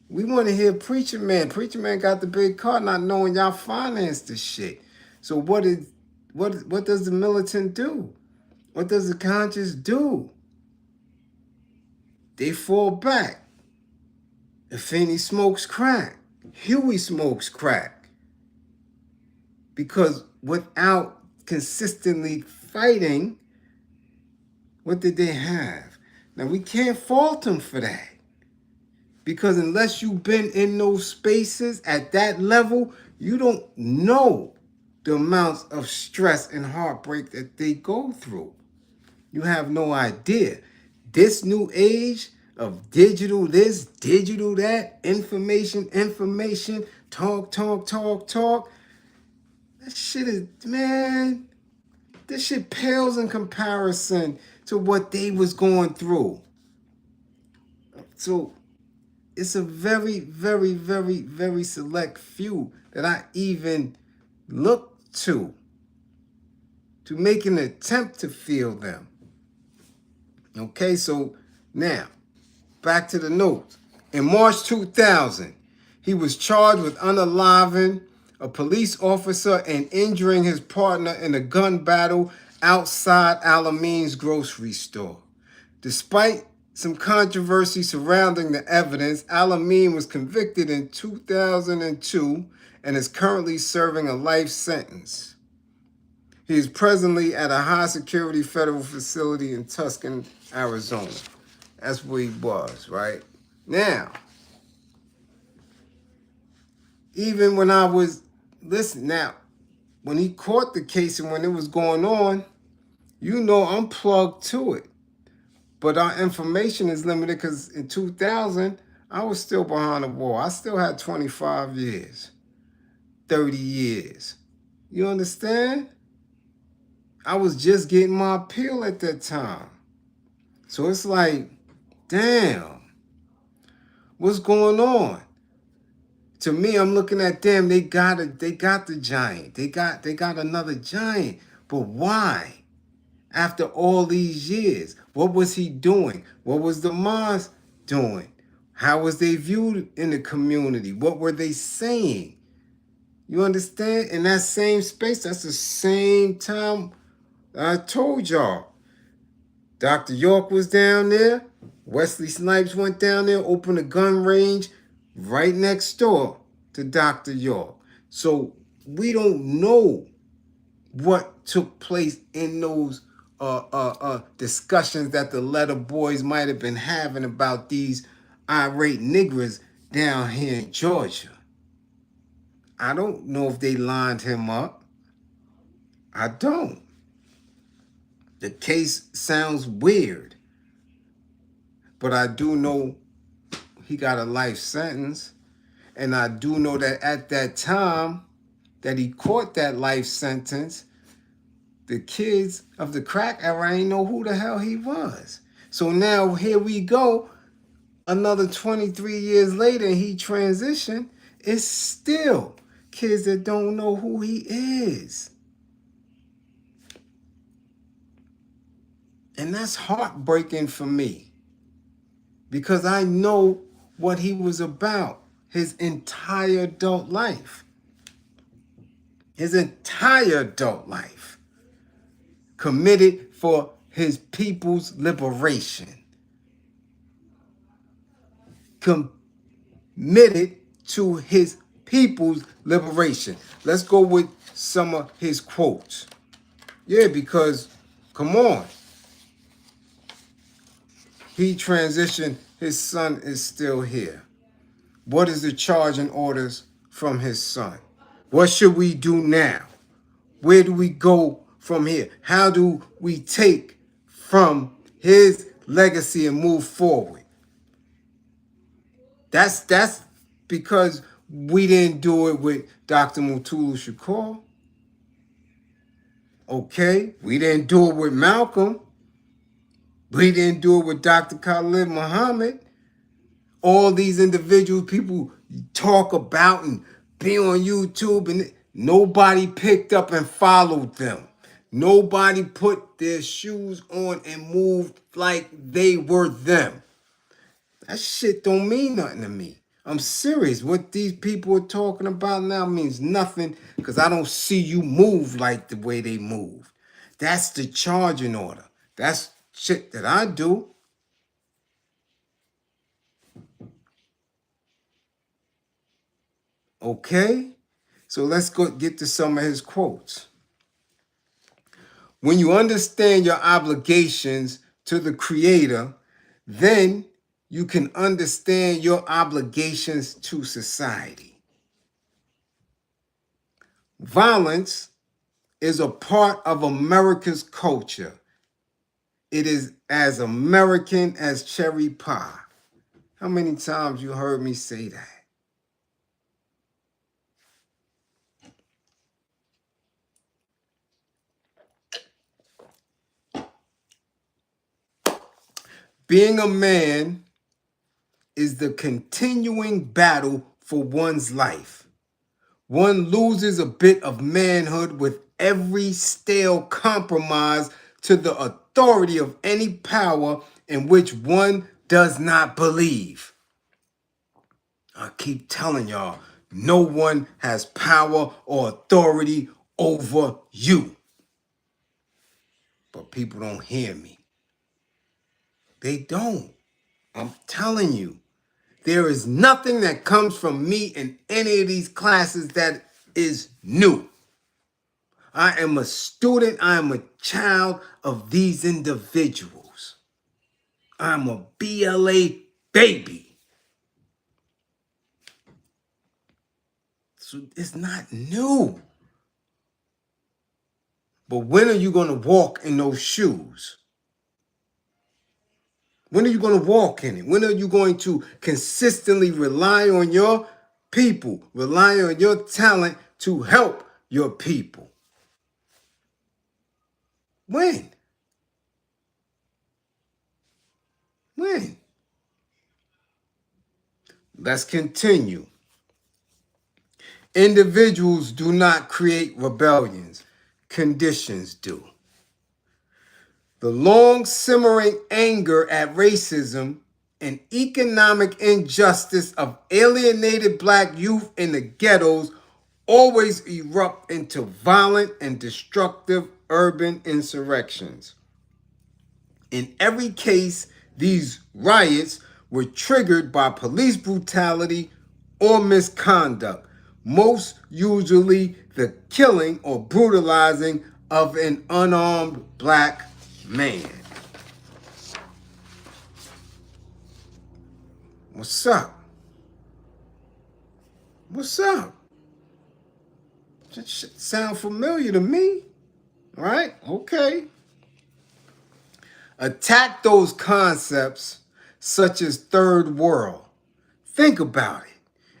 We want to hear Preacher Man. Preacher Man got the big car, not knowing y'all finance the shit. So what does the militant do? What does the conscious do? They fall back. Afeni smokes crack. Huey smokes crack. Because without consistently fighting, what did they have? Now, we can't fault them for that. Because unless you've been in those spaces at that level, you don't know the amounts of stress and heartbreak that they go through. You have no idea. This new age of digital this, digital that, information, talk. That shit is, man, this shit pales in comparison to what they was going through. So it's a very, very, very, very select few that I even look to make an attempt to feel them. Okay, so now, back to the notes. In March 2000, he was charged with unaliving a police officer and injuring his partner in a gun battle outside Al-Amin's grocery store. Despite some controversy surrounding the evidence, Al-Amin was convicted in 2002 and is currently serving a life sentence. He is presently at a high-security federal facility in Tucson, Arizona. That's where he was, right? Now, even when I was, when he caught the case and when it was going on, you know I'm plugged to it. But our information is limited because in 2000, I was still behind the wall. I still had 25 years, 30 years. You understand? I was just getting my appeal at that time. So it's like, damn, what's going on? To me, I'm looking at them. They got the giant. They got another giant. But why? After all these years, what was he doing? What was the Mars doing? How was they viewed in the community? What were they saying? You understand? In that same space, that's the same time I told y'all. Dr. York was down there. Wesley Snipes went down there, opened a gun range right next door to Dr. York. So we don't know what took place in those discussions that the letter boys might have been having about these irate niggers down here in Georgia. I don't know if they lined him up. I don't. The case sounds weird, but I do know he got a life sentence, and I do know that at that time that he caught that life sentence, the kids of the crack era ain't know who the hell he was. So now here we go, another 23 years later, and he transitioned. It's still kids that don't know who he is. And that's heartbreaking for me, because I know what he was about his entire adult life. His entire adult life. Committed for his people's liberation. Committed to his people's liberation. Let's go with some of his quotes. Yeah, because, come on. He transitioned. His son is still here. What is the charge and orders from his son? What should we do now? Where do we go from here? How do we take from his legacy and move forward? That's because we didn't do it with Dr. Mutulu Shakur. Okay? We didn't do it with Malcolm. We didn't do it with Dr. Khalid Muhammad. All these individuals people talk about and be on YouTube, and nobody picked up and followed them. Nobody put their shoes on and moved like they were them. That shit don't mean nothing to me. I'm serious. What these people are talking about now means nothing, because I don't see you move like the way they move. That's the charging order. That's shit that I do. Okay? So let's go get to some of his quotes. When you understand your obligations to the Creator, then you can understand your obligations to society. Violence is a part of America's culture. It is as American as cherry pie. How many times you heard me say that? Being a man is the continuing battle for one's life. One loses a bit of manhood with every stale compromise to the authority of any power in which one does not believe. I keep telling y'all, no one has power or authority over you. But people don't hear me. They don't. I'm telling you. There is nothing that comes from me in any of these classes that is new. I am a student. I am a child of these individuals. I'm a BLA baby. So it's not new. But when are you going to walk in those shoes? When are you going to walk in it? When are you going to consistently rely on your people, rely on your talent to help your people? When? When? Let's continue. Individuals do not create rebellions. Conditions do. The long simmering anger at racism and economic injustice of alienated black youth in the ghettos always erupt into violent and destructive urban insurrections. In every case, these riots were triggered by police brutality or misconduct, most usually the killing or brutalizing of an unarmed black man. What's up? What's up? Sound familiar to me, right? Okay. Attack those concepts such as third world. Think about it.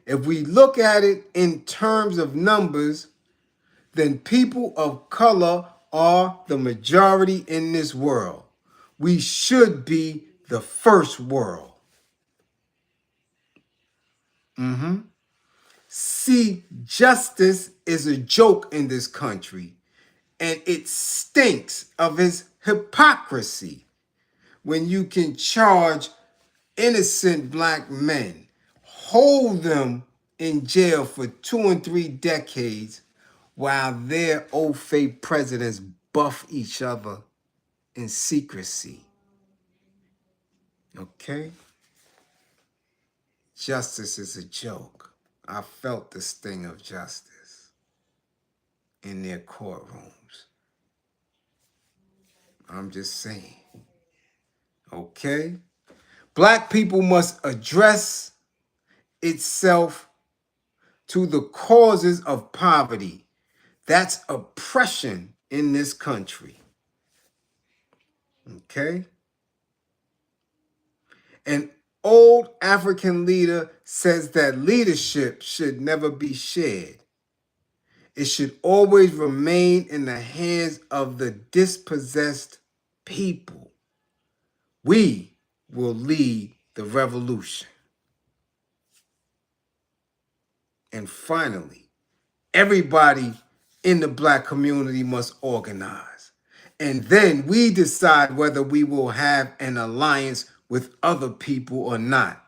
If we look at it in terms of numbers, then people of color are the majority in this world. We should be the first world. See, justice is a joke in this country, and it stinks of its hypocrisy when you can charge innocent black men, hold them in jail for 2 and 3 decades while their old fake presidents buff each other in secrecy. Okay? Justice is a joke. I felt the sting of justice in their courtrooms. I'm just saying. Okay? Black people must address itself to the causes of poverty. That's oppression in this country. Okay? An old African leader says that leadership should never be shared. It should always remain in the hands of the dispossessed people. We will lead the revolution. And finally, everybody in the black community must organize. And then we decide whether we will have an alliance with other people or not.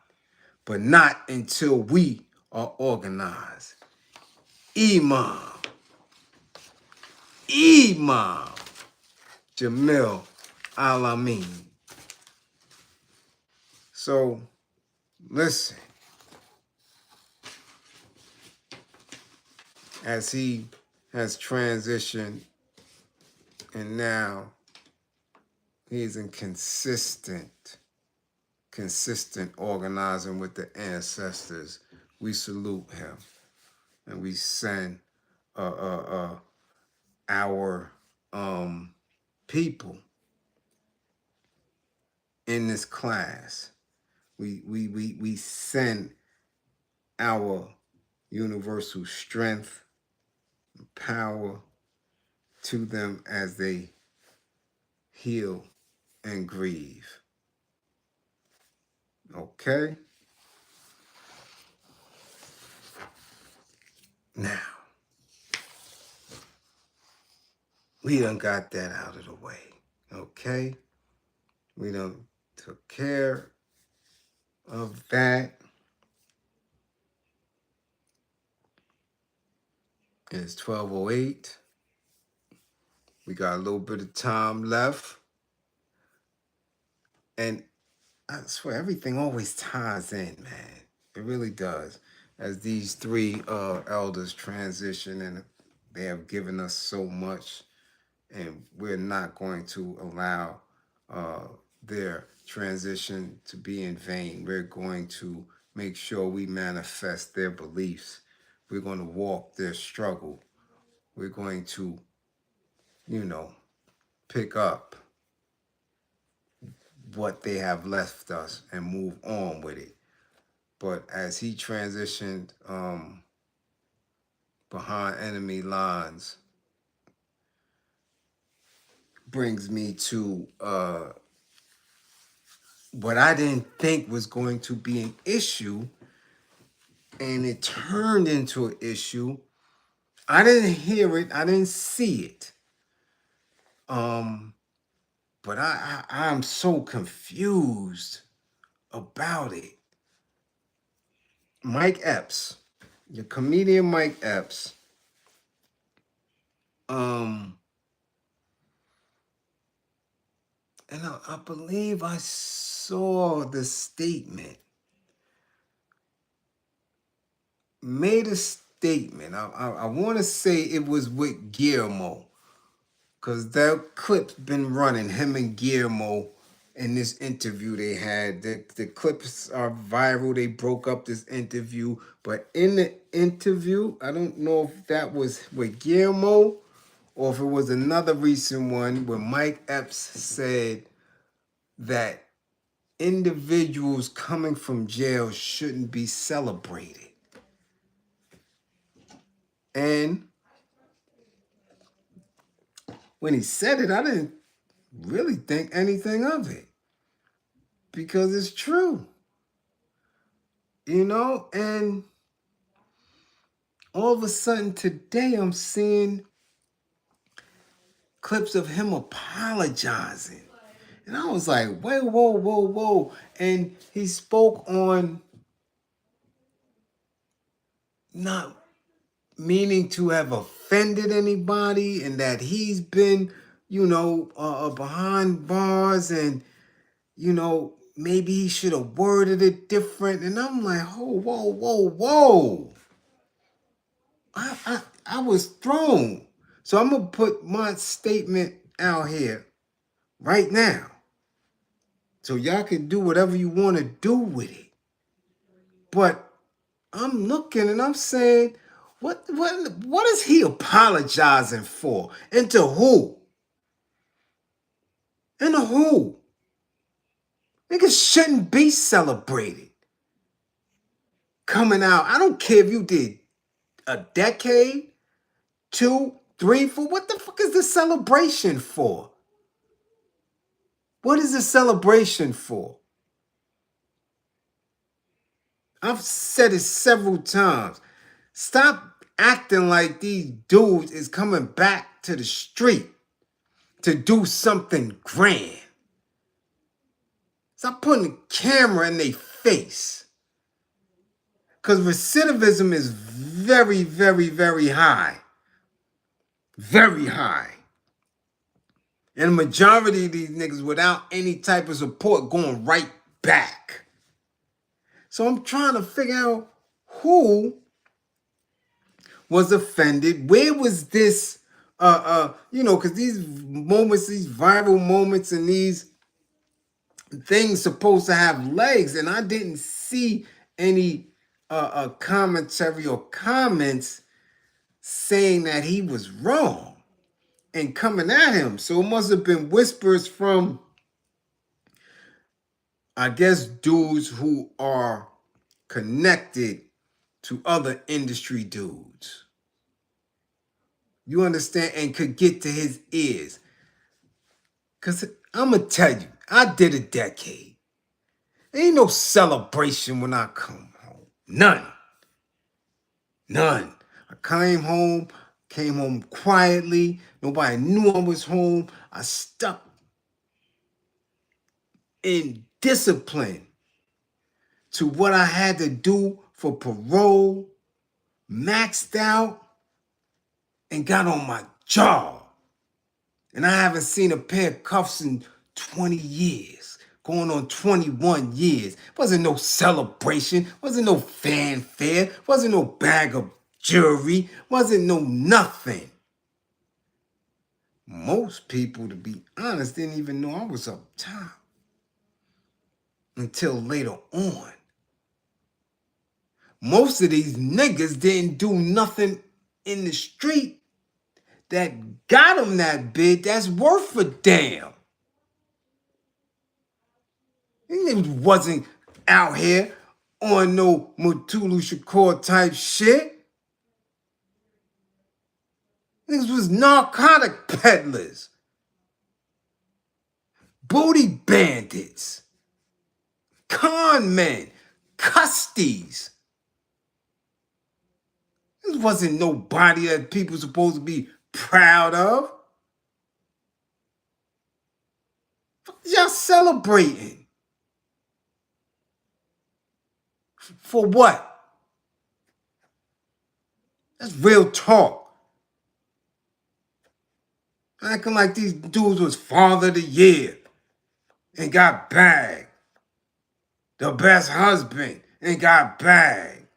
But not until we are organized. Imam. Imam. Jamil Al-Amin. So, listen. As he has transitioned and now he's in consistent organizing with the ancestors, we salute him and we send our people in this class. We send our universal strength and power to them as they heal and grieve. Okay? Now, we done got that out of the way. Okay? We done took care of that. It's 12:08. We got a little bit of time left. And I swear, everything always ties in, man. It really does. As these 3 elders transition, and they have given us so much, and we're not going to allow their transition to be in vain. We're going to make sure we manifest their beliefs. We're going to walk their struggle. We're going to, pick up what they have left us and move on with it. But as he transitioned behind enemy lines, brings me to what I didn't think was going to be an issue and it turned into an issue. I didn't hear it. I didn't see it. But I'm so confused about it. Mike Epps, the comedian Mike Epps, and I believe I saw the statement. Made a statement. I want to say it was with Guillermo, because that clip's been running, him and Guillermo, in this interview they had. The clips are viral. They broke up this interview. But in the interview, I don't know if that was with Guillermo or if it was another recent one where Mike Epps said that individuals coming from jail shouldn't be celebrated. And when he said it, I didn't really think anything of it because it's true. You know, and all of a sudden today I'm seeing clips of him apologizing. And I was like, wait, whoa, whoa, whoa. And he spoke on not meaning to have offended anybody and that he's been, behind bars and, maybe he should have worded it different. And I'm like, oh, whoa, whoa, whoa. I was thrown. So I'm going to put my statement out here right now. So y'all can do whatever you want to do with it. But I'm looking and I'm saying, what is he apologizing for? And to who? And to who? Niggas shouldn't be celebrated. Coming out. I don't care if you did a decade, 2, 3, 4. What the fuck is the celebration for? What is the celebration for? I've said it several times. Stop acting like these dudes is coming back to the street to do something grand. Stop putting the camera in their face. Because recidivism is very, very, very high. Very high. And the majority of these niggas without any type of support going right back. So I'm trying to figure out who was offended. Where was this, because these moments, these viral moments and these things supposed to have legs. And I didn't see any commentary or comments saying that he was wrong and coming at him. So it must have been whispers from, I guess, dudes who are connected to other industry dudes. You understand? And could get to his ears. Because I'm going to tell you, I did a decade. Ain't no celebration when I come home. None. None. I came home quietly. Nobody knew I was home. I stuck in discipline to what I had to do for parole, maxed out, and got on my job. And I haven't seen a pair of cuffs in 20 years, going on 21 years. Wasn't no celebration, wasn't no fanfare, wasn't no bag of jewelry, wasn't no nothing. Most people, to be honest, didn't even know I was up top until later on. Most of these niggas didn't do nothing in the street that got them that bid that's worth a damn. These niggas wasn't out here on no Mutulu Shakur type shit. Niggas was narcotic peddlers, booty bandits, con men, custies. This wasn't nobody that people supposed to be proud of. Y'all celebrating. For what? That's real talk. Acting like these dudes was father of the year and got bagged. The best husband and got bagged.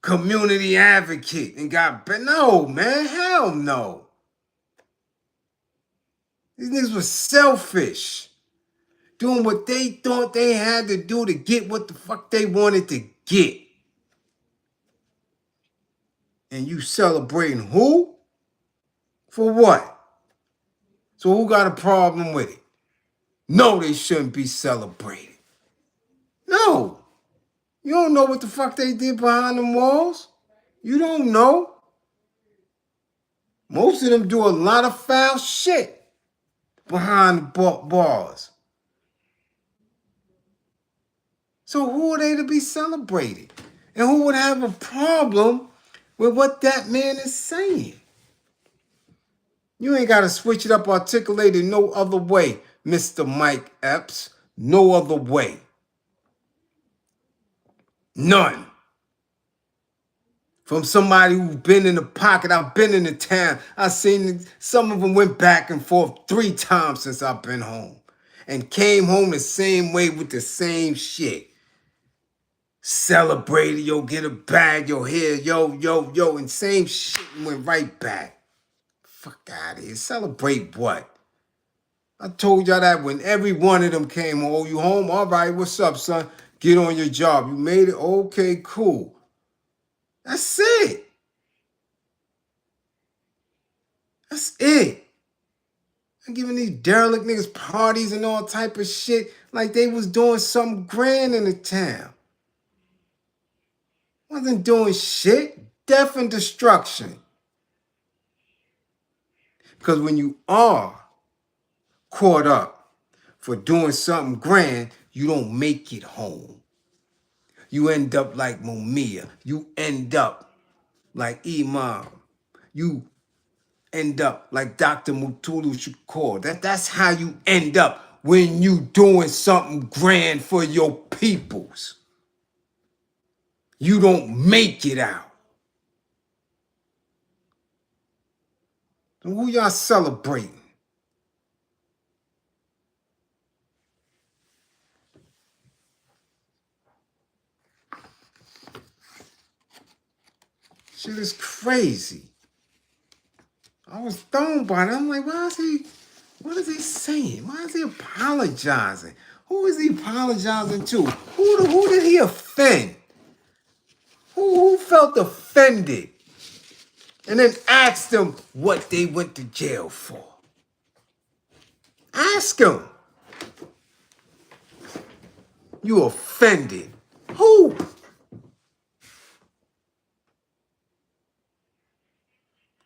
Community advocate and got bagged. No, man, hell no. These niggas was selfish. Doing what they thought they had to do to get what the fuck they wanted to get. And you celebrating who? For what? So who got a problem with it? No, they shouldn't be celebrated. No. You don't know what the fuck they did behind them walls. You don't know. Most of them do a lot of foul shit behind the bars. So who are they to be celebrated? And who would have a problem with what that man is saying? You ain't got to switch it up, articulate it no other way, Mr. Mike Epps. No other way. None. From somebody who's been in the pocket. I've been in the town. I've seen some of them went back and forth 3 times since I've been home. And came home the same way with the same shit. Celebrated, yo, get a bag, yo, here, yo, and same shit and went right back. Fuck out of here. Celebrate what? I told y'all that when every one of them came home. Oh, you home? All right, what's up, son? Get on your job. You made it? Okay, cool. That's it. That's it. I'm giving these derelict niggas parties and all type of shit like they was doing something grand in the town. Wasn't doing shit. Death and destruction. Because when you are caught up for doing something grand, you don't make it home. You end up like Mumia. You end up like Imam. You end up like Dr. Mutulu Shakur. That's how you end up when you doing something grand for your peoples. You don't make it out. So who y'all celebrating? Shit is crazy. I was thrown by it. I'm like, what is he saying? Why is he apologizing? Who is he apologizing to? Who did he offend? Who felt offended? And then asked them what they went to jail for. Ask them. You offended. Who?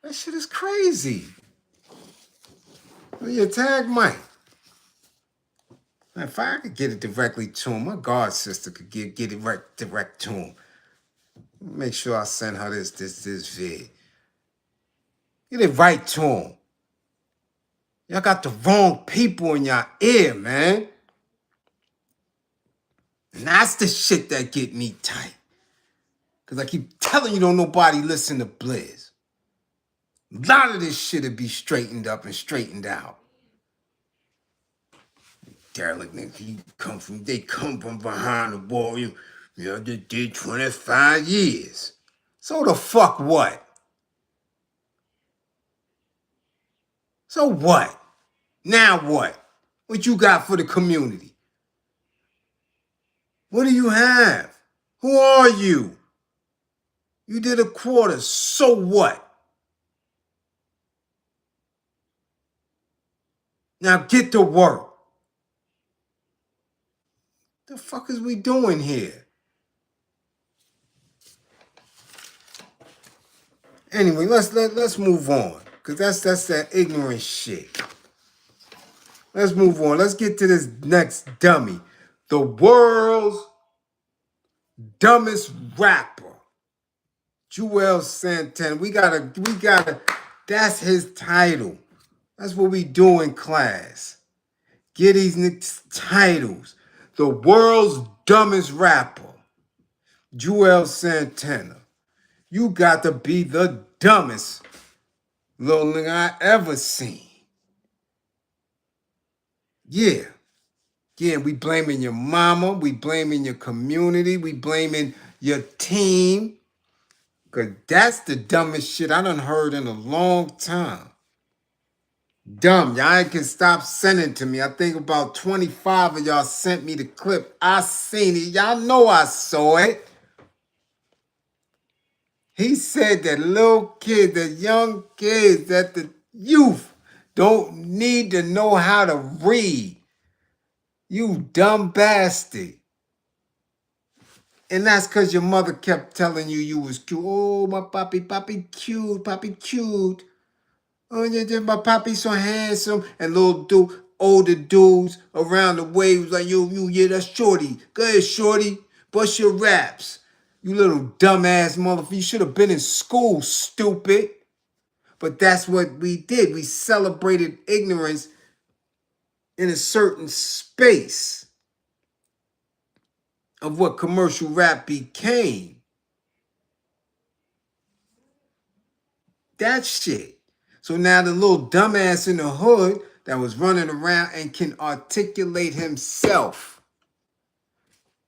That shit is crazy. Well, you tag Mike. If I could get it directly to him, my god sister could get it right direct to him. Make sure I send her this vid. Get it right to him. Y'all got the wrong people in y'all ear, man. And that's the shit that get me tight. Because I keep telling you, don't nobody listen to Bliz. A lot of this shit'll be straightened up and straightened out. Derelict niggas, they come from behind the wall. They did 25 years. So the fuck what? So what? Now what? What you got for the community? What do you have? Who are you? You did a quarter, so what? Now get to work. The fuck is we doing here? Anyway, let's move on. Cause that's that ignorant shit. Let's move on. Let's get to this next dummy. The world's dumbest rapper. Juelz Santana. We gotta, that's his title. That's what we do in class. Get these titles. The world's dumbest rapper, Juelz Santana. You got to be the dumbest little nigga I ever seen. Yeah. Yeah, we blaming your mama. We blaming your community. We blaming your team. Because that's the dumbest shit I done heard in a long time. Dumb. Y'all can stop sending to me. I think about 25 of y'all sent me the clip. I seen it. Y'all know I saw it. He said that little kids, that young kids, that the youth don't need to know how to read. You dumb bastard. And that's because your mother kept telling you was cute. Oh, my papi cute, papi cute. Oh, yeah, my papi so handsome. And little older dudes around the way was like, yeah, that's Shorty. Go ahead, Shorty. Bust your raps. You little dumbass motherfucker. You should have been in school, stupid. But that's what we did. We celebrated ignorance in a certain space of what commercial rap became. That shit. So now the little dumbass in the hood that was running around and can articulate himself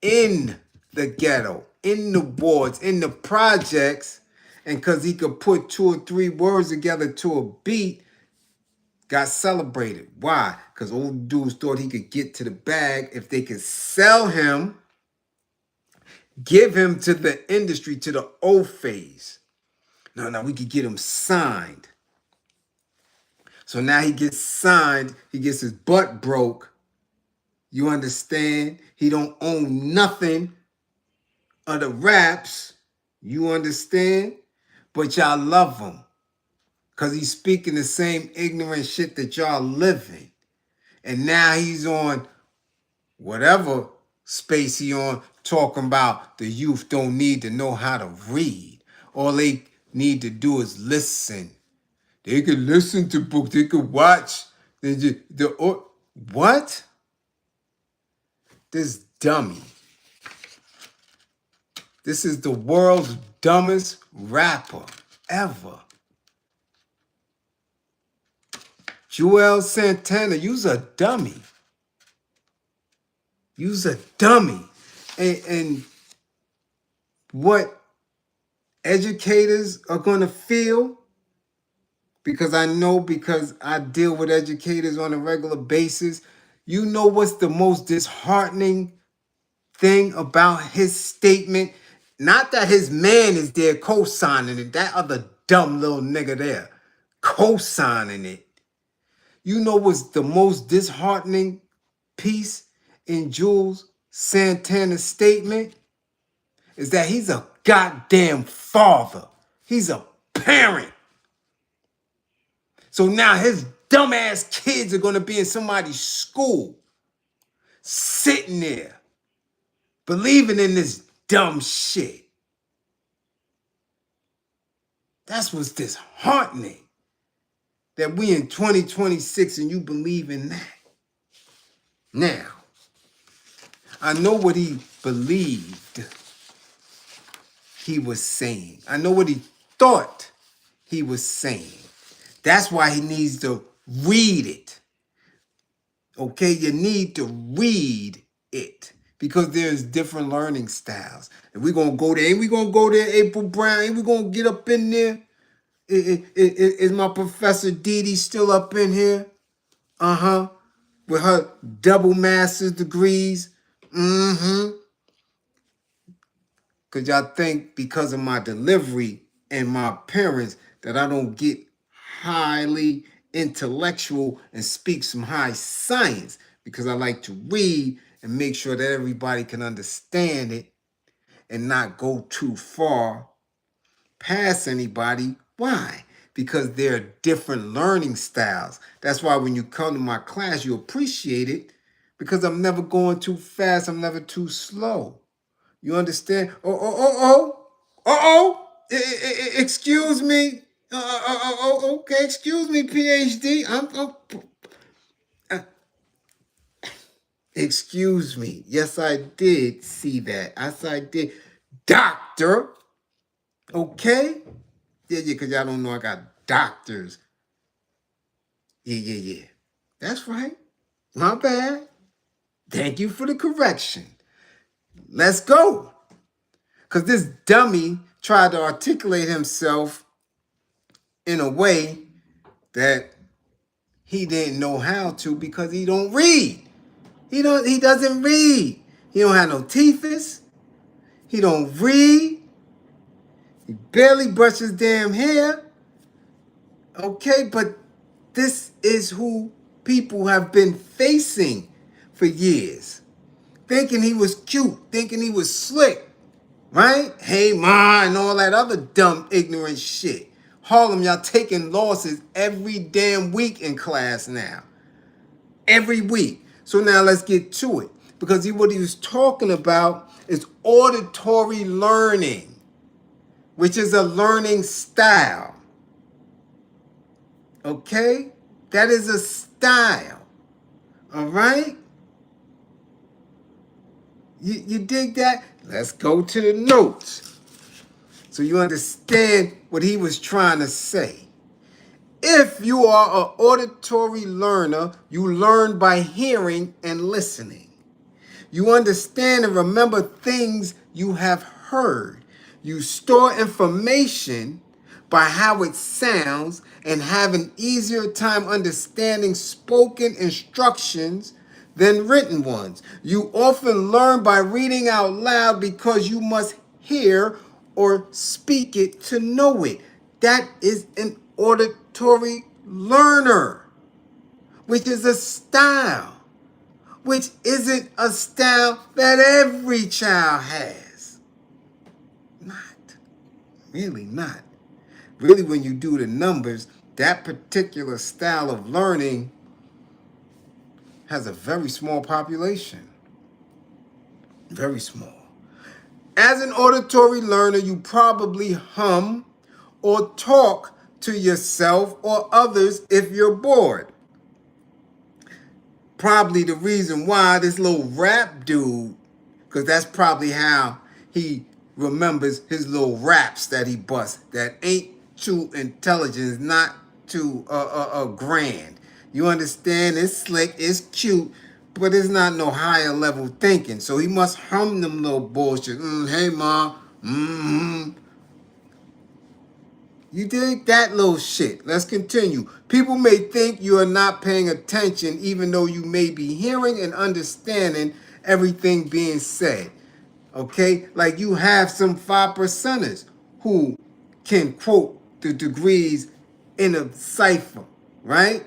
in the ghetto, in the wards, in the projects, and because he could put 2 or 3 words together to a beat, got celebrated. Why? Because old dudes thought he could get to the bag if they could sell him, give him to the industry, to the old phase. No, we could get him signed. So now he gets signed, he gets his butt broke. You understand? He don't own nothing of the raps. You understand? But y'all love him. Because he's speaking the same ignorant shit that y'all living. And now he's on whatever space he on talking about the youth don't need to know how to read. All they need to do is listen. They could listen to books. They could watch. What? This dummy. This is the world's dumbest rapper ever. Juelz Santana, you's a dummy. You's a dummy. And what educators are going to feel, because I deal with educators on a regular basis, you know what's the most disheartening thing about his statement? Not that his man is there co-signing it, that other dumb little nigga there co-signing it. You know what's the most disheartening piece in Juelz Santana's statement? Is that he's a goddamn father. He's a parent. So now his dumbass kids are going to be in somebody's school, sitting there, believing in this dumb shit. That's what's disheartening. That we in 2026 and you believe in that. Now, I know what he believed he was saying. I know what he thought he was saying. That's why he needs to read it. Okay, you need to read it. Because there's different learning styles. And we're going to go there. Ain't we going to go there, April Brown? Ain't we going to get up in there? Is my Professor Dee Dee still up in here? Uh-huh. With her double master's degrees. Mm-hmm. Because y'all think because of my delivery and my appearance that I don't get highly intellectual and speak some high science, because I like to read and make sure that everybody can understand it and not go too far past anybody. Why? Because there are different learning styles. That's why when you come to my class, you appreciate it, because I'm never going too fast. I'm never too slow. You understand? Oh. Excuse me. Okay, excuse me, PhD. Uh, excuse me. Yes, I did see that. Yes, I did. Doctor. Okay? Yeah, because y'all don't know I got doctors. Yeah. That's right. My bad. Thank you for the correction. Let's go. Because this dummy tried to articulate himself in a way that he didn't know how to because he don't read. He doesn't read. He don't have no teethus. He don't read. He barely brushes his damn hair. Okay, but this is who people have been facing for years. Thinking he was cute, thinking he was slick, right? Hey, ma, and all that other dumb, ignorant shit. Harlem, y'all taking losses every damn week in class now. Every week. So now let's get to it. Because what he was talking about is auditory learning, which is a learning style. Okay? That is a style. All right? You dig that? Let's go to the notes so you understand what he was trying to say. If you are an auditory learner, you learn by hearing and listening. You understand and remember things you have heard. You store information by how it sounds and have an easier time understanding spoken instructions than written ones. You often learn by reading out loud because you must hear or speak it to know it. That is an auditory learner, which is a style, which isn't a style that every child has. Not. Really not. Really, when you do the numbers, that particular style of learning has a very small population. Very small. As an auditory learner, you probably hum or talk to yourself or others if you're bored. Probably the reason why this little rap dude, because that's probably how he remembers his little raps that he busts that ain't too intelligent, not too grand. You understand? It's slick, it's cute, but it's not no higher level thinking. So he must hum them little bullshit. Hey, ma. Mm-hmm. You dig that little shit? Let's continue. People may think you are not paying attention even though you may be hearing and understanding everything being said. Okay? Like you have some 5%ers who can quote the degrees in a cipher, right?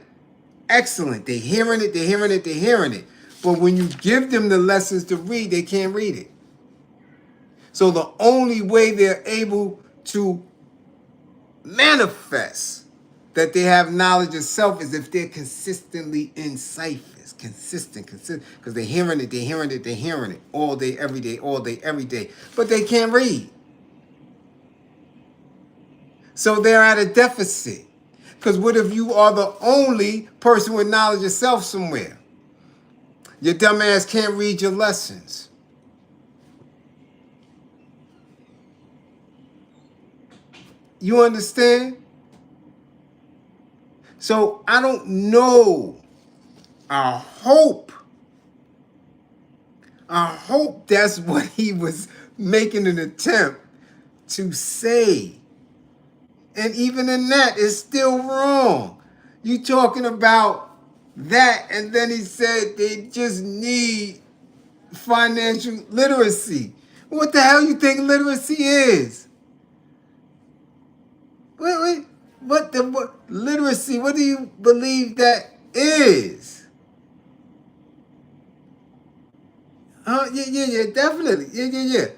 Excellent. They're hearing it, they're hearing it, they're hearing it. But when you give them the lessons to read, they can't read it. So the only way they're able to manifest that they have knowledge of self is if they're consistently in ciphers. Consistent, because they're hearing it, they're hearing it, they're hearing it all day, every day, all day, every day. But they can't read. So they're at a deficit. Because what if you are the only person with knowledge of self somewhere? Your dumb ass can't read your lessons. You understand? So I don't know. I hope that's what he was making an attempt to say. And even in that, it's still wrong. You talking about that, and then he said they just need financial literacy. What the hell you think literacy is? Wait, what literacy? What do you believe that is? Yeah, definitely. Yeah.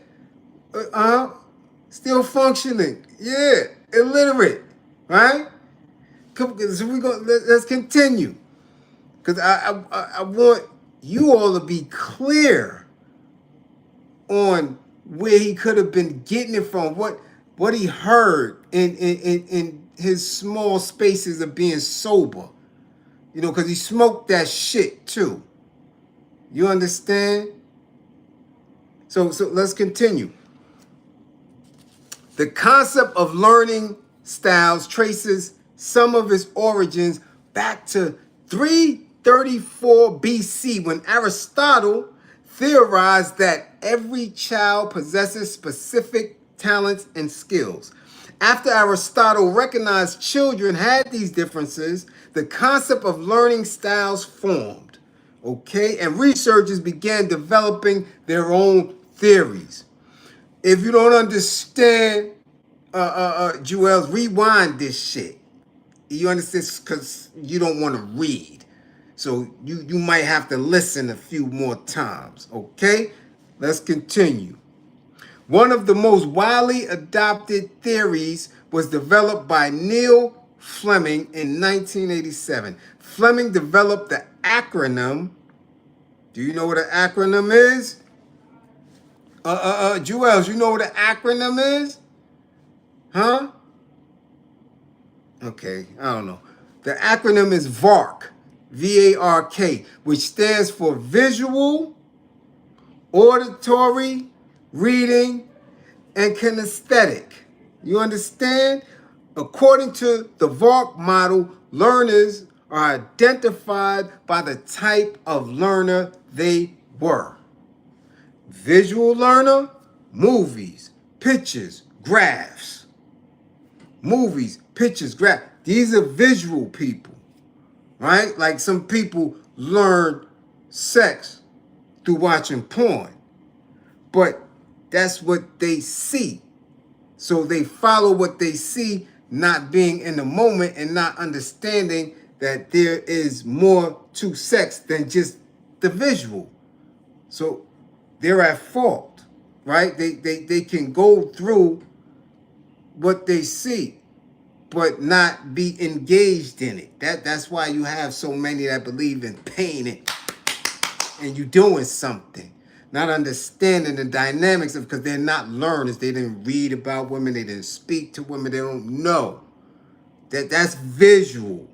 Still functioning. Yeah, illiterate, right? So let's continue, because I want you all to be clear on where he could have been getting it from. What what he heard in his small spaces of being sober. You know, because he smoked that shit too. You understand? So let's continue. The concept of learning styles traces some of its origins back to 334 BC when Aristotle theorized that every child possesses specific talents and skills. After Aristotle recognized children had these differences, the concept of learning styles formed. Okay, and researchers began developing their own theories. If you don't understand, Juelz, rewind this shit. You understand? Because you don't want to read. So you might have to listen a few more times. Okay? Let's continue. One of the most widely adopted theories was developed by Neil Fleming in 1987. Fleming developed the acronym. Do you know what an acronym is? Juelz, you know what an acronym is? Huh? Okay, I don't know. The acronym is VARK, VARK, which stands for Visual, Auditory, Reading, and Kinesthetic. You understand? According to the VARK model, learners are identified by the type of learner they were. Visual learner, movies, pictures, graphs. Movies, pictures, graphs. These are visual people, right? Like some people learn sex through watching porn, but that's what they see. So they follow what they see, not being in the moment and not understanding that there is more to sex than just the visual. So they're at fault, right? They can go through what they see, but not be engaged in it. That's why you have so many that believe in pain and you doing something. Not understanding the dynamics of, because they're not learners. They didn't read about women. They didn't speak to women. They don't know. That's visual,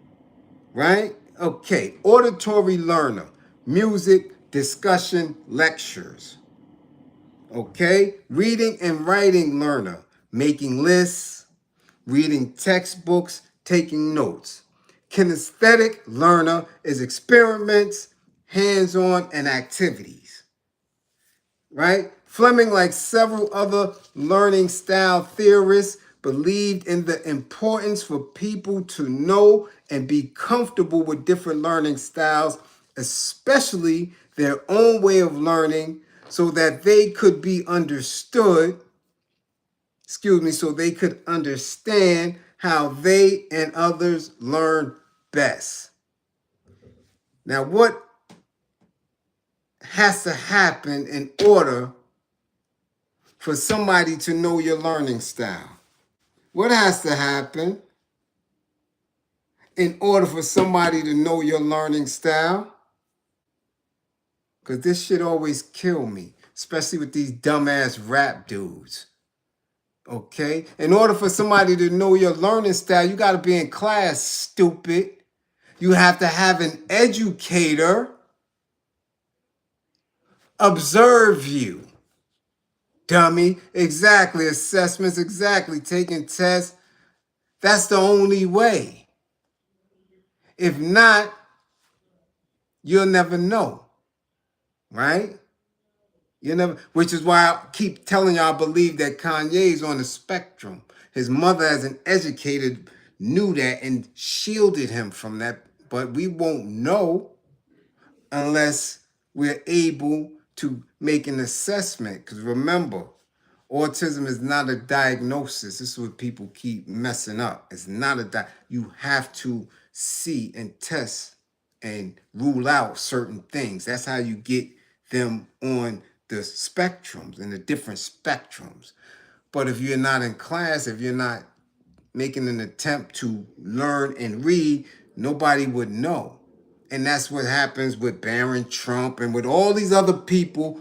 right? Okay, auditory learner, music, discussion, lectures. Okay, reading and writing learner, making lists, reading textbooks, taking notes. Kinesthetic learner is experiments, hands-on, and activities. Right? Fleming, like several other learning style theorists, believed in the importance for people to know and be comfortable with different learning styles, especially their own way of learning, so that they could be understood, so they could understand how they and others learn best. Now, what has to happen in order for somebody to know your learning style? What has to happen in order for somebody to know your learning style? Because this shit always kill me, especially with these dumbass rap dudes. Okay? In order for somebody to know your learning style, you got to be in class, stupid. You have to have an educator observe you. Dummy. Exactly. Assessments. Exactly. Taking tests. That's the only way. If not, you'll never know. Right? You never, which is why I keep telling y'all I believe that Kanye's on the spectrum. His mother, as an educator, knew that and shielded him from that. But we won't know unless we're able to make an assessment. Because remember, autism is not a diagnosis. This is what people keep messing up. It's not you have to see and test and rule out certain things. That's how you get them on the spectrums and the different spectrums. But if you're not in class, if you're not making an attempt to learn and read, nobody would know. And that's what happens with Barron Trump and with all these other people,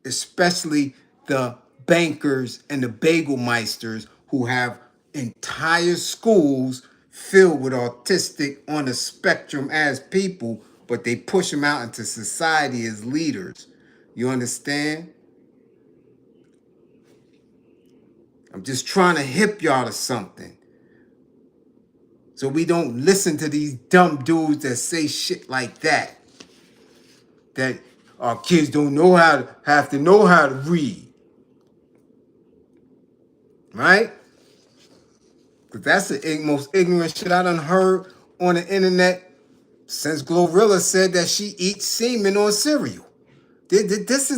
especially the bankers and the Bagelmeisters who have entire schools filled with autistic on the spectrum as people, but they push them out into society as leaders. You understand? I'm just trying to hip y'all to something. So we don't listen to these dumb dudes that say shit like that. That our kids don't know have to know how to read. Right? Because that's the most ignorant shit I done heard on the internet since Glorilla said that she eats semen on cereal. This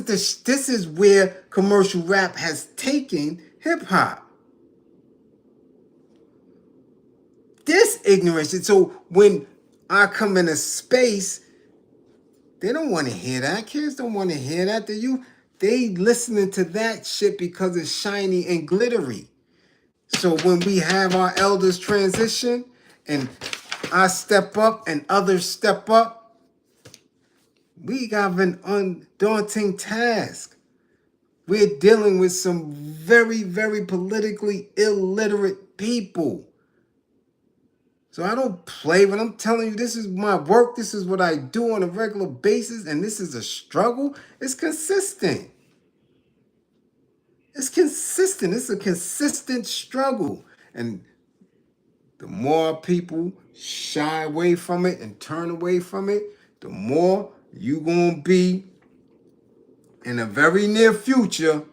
is where commercial rap has taken hip hop. This ignorance. So when I come in a space, they don't want to hear that. Kids don't want to hear that. They listening to that shit because it's shiny and glittery. So when we have our elders transition and I step up and others step up, we got an undaunting task. We're dealing with some very, very politically illiterate people. So I don't play when I'm telling you this is my work, this is what I do on a regular basis, and this is a struggle. It's consistent. It's consistent. It's a consistent struggle. And the more people shy away from it and turn away from it, the more you gonna be in a very near future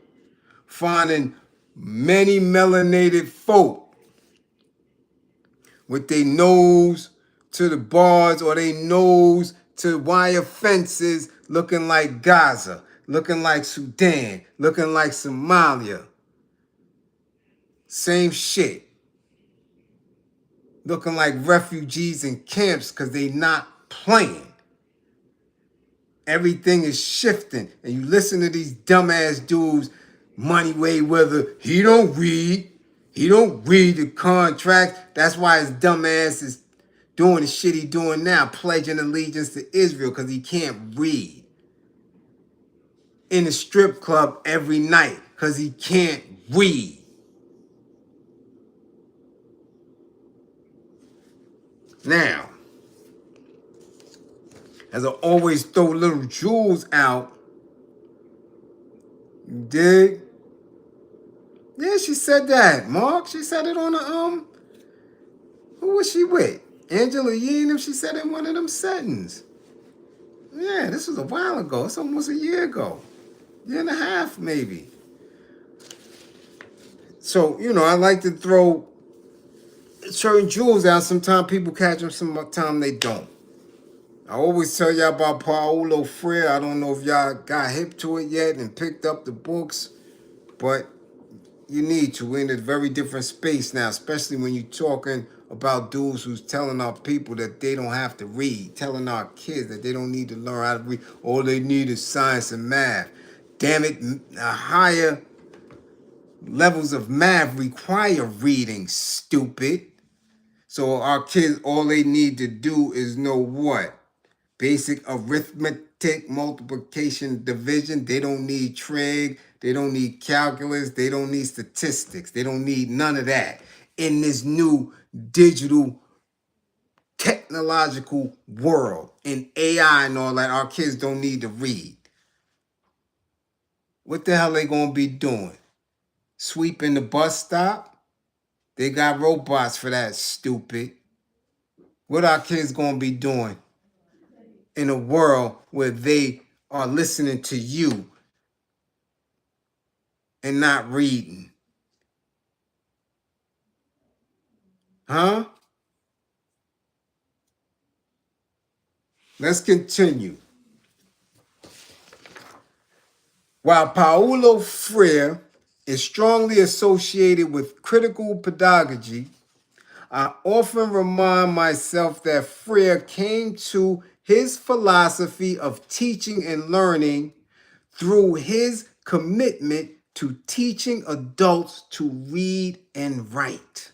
finding many melanated folk with their nose to the bars or their nose to wire fences looking like Gaza, looking like Sudan, looking like Somalia. Same shit. Looking like refugees in camps because they not playing. Everything is shifting. And you listen to these dumbass dudes, Money Mayweather, he don't read. He don't read the contract. That's why his dumbass is doing the shit he doing now, pledging allegiance to Israel because he can't read. In the strip club every night because he can't read. Now, as I always throw little jewels out, you dig? Yeah, she said that, Mark. She said it on the, who was she with? Angela Yee and she said it in one of them settings. Yeah, this was a while ago. It's almost a year ago. Year and a half, maybe. So, I like to throw certain jewels out. Sometimes people catch them, sometimes they don't. I always tell y'all about Paulo Freire. I don't know if y'all got hip to it yet and picked up the books, but you need to. We're in a very different space now, especially when you're talking about dudes who's telling our people that they don't have to read, telling our kids that they don't need to learn how to read. All they need is science and math. Damn it, higher levels of math require reading, stupid. So our kids, all they need to do is know what? Basic arithmetic, multiplication, division. They don't need trig. They don't need calculus. They don't need statistics. They don't need none of that. In this new digital technological world, in AI and all that, our kids don't need to read. What the hell they gonna be doing? Sweeping the bus stop? They got robots for that, stupid. What our kids gonna be doing in a world where they are listening to you and not reading? Huh? Let's continue. While Paulo Freire is strongly associated with critical pedagogy, I often remind myself that Freire came to his philosophy of teaching and learning through his commitment to teaching adults to read and write.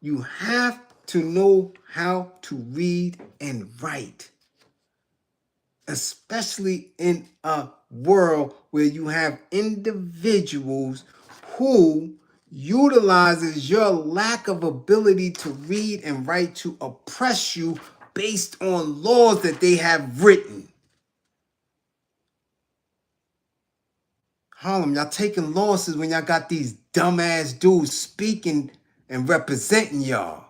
You have to know how to read and write. especially in a world where you have individuals who utilizes your lack of ability to read and write to oppress you based on laws that they have written. Harlem, y'all taking losses when y'all got these dumbass dudes speaking and representing y'all.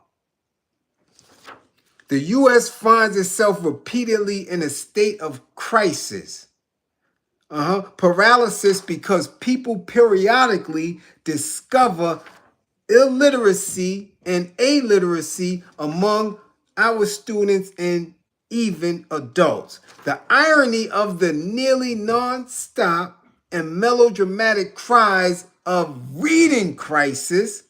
The U.S. finds itself repeatedly in a state of crisis. Paralysis because people periodically discover illiteracy and illiteracy among our students and even adults. The irony of the nearly non-stop and melodramatic cries of reading crisis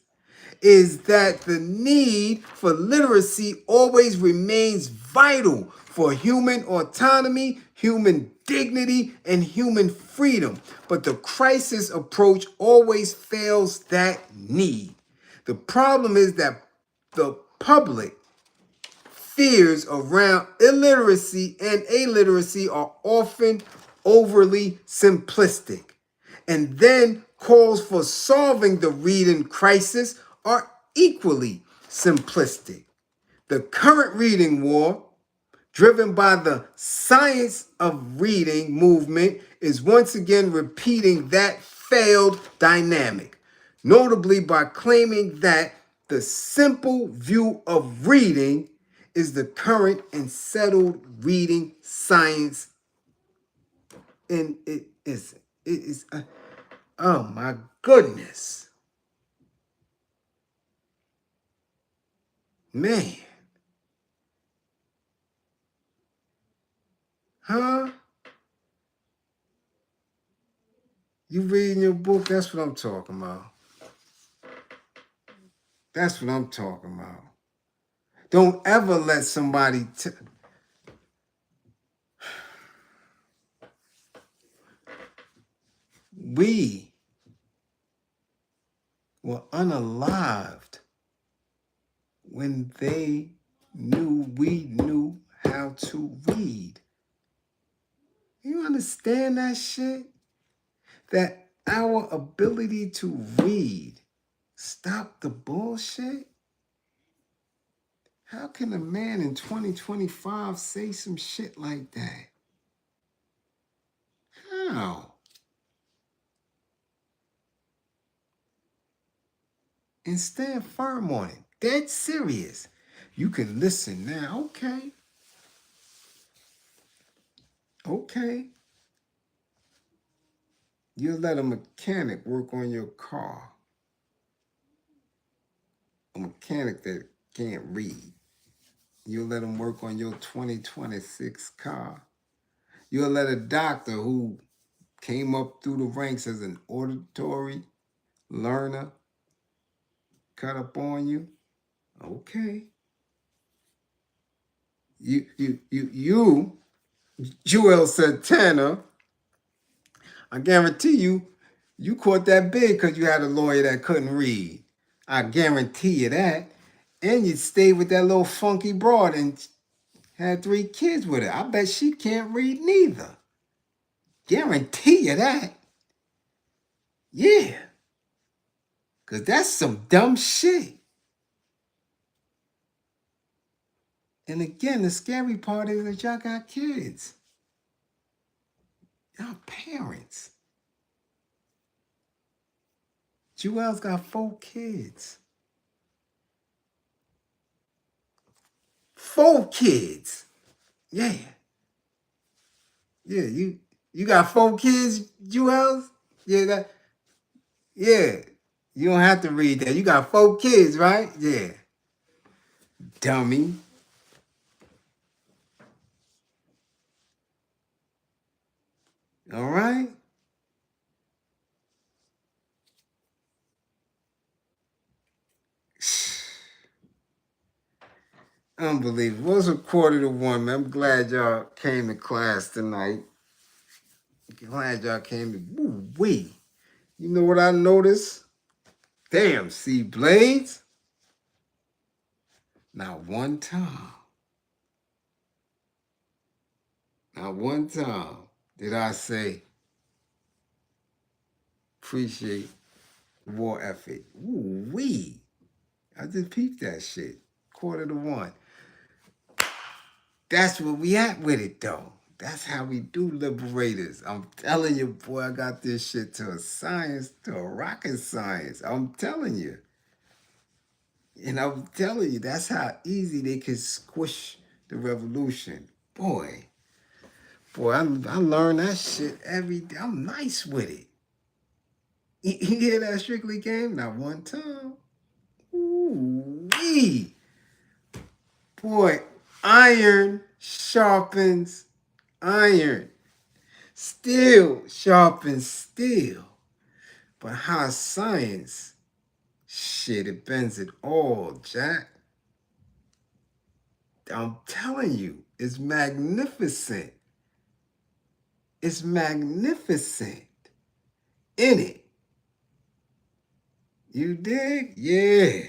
is that the need for literacy always remains vital for human autonomy, human dignity, and human freedom. But the crisis approach always fails that need. The problem is that the public fears around illiteracy and illiteracy are often overly simplistic, and then calls for solving the reading crisis are equally simplistic. The current reading war, driven by the science of reading movement, is once again repeating that failed dynamic, notably by claiming that the simple view of reading is the current and settled reading science. And it isn't. It is, oh my goodness. Man. Huh? You reading your book? That's what I'm talking about. That's what I'm talking about. Don't ever let somebody we were unalived when we knew how to read. You understand that shit? That our ability to read stop the bullshit? How can a man in 2025 say some shit like that? How? And stand firm on it. Dead serious. You can listen now. Okay. Okay. You let a mechanic work on your car. A mechanic that can't read. You'll let him work on your 2026 car. You'll let a doctor who came up through the ranks as an auditory learner cut up on you. Okay. You, Juelz Santana, I guarantee you caught that big because you had a lawyer that couldn't read. I guarantee you that. And you stayed with that little funky broad and had 3 kids with her. I bet she can't read neither. Guarantee you that. Yeah. Because that's some dumb shit. And again, the scary part is that y'all got kids. Y'all parents. Juelz got 4 kids. 4 kids. Yeah. Yeah, you got 4 kids, Juelz? Yeah, yeah. You don't have to read that. You got 4 kids, right? Yeah. Dummy. All right? Unbelievable. What's a 1:45, man? I'm glad y'all came to class tonight. Glad y'all came to. Woo-wee. You know what I noticed? Damn, see Blades? Not one time. Not one time did I say, appreciate the war effort. Ooh, wee. I just peeped that shit. 1:45. That's where we at with it, though. That's how we do liberators. I'm telling you, boy, I got this shit to a science, to a rocket science. I'm telling you. And I'm telling you, that's how easy they can squish the revolution. Boy, I learn that shit every day. I'm nice with it. You hear that Strictly game? Not one time. Ooh, wee. Boy, iron sharpens iron. Steel sharpens steel. But how science, shit, it bends it all, Jack. I'm telling you, it's magnificent. It's magnificent in it. You dig? Yeah.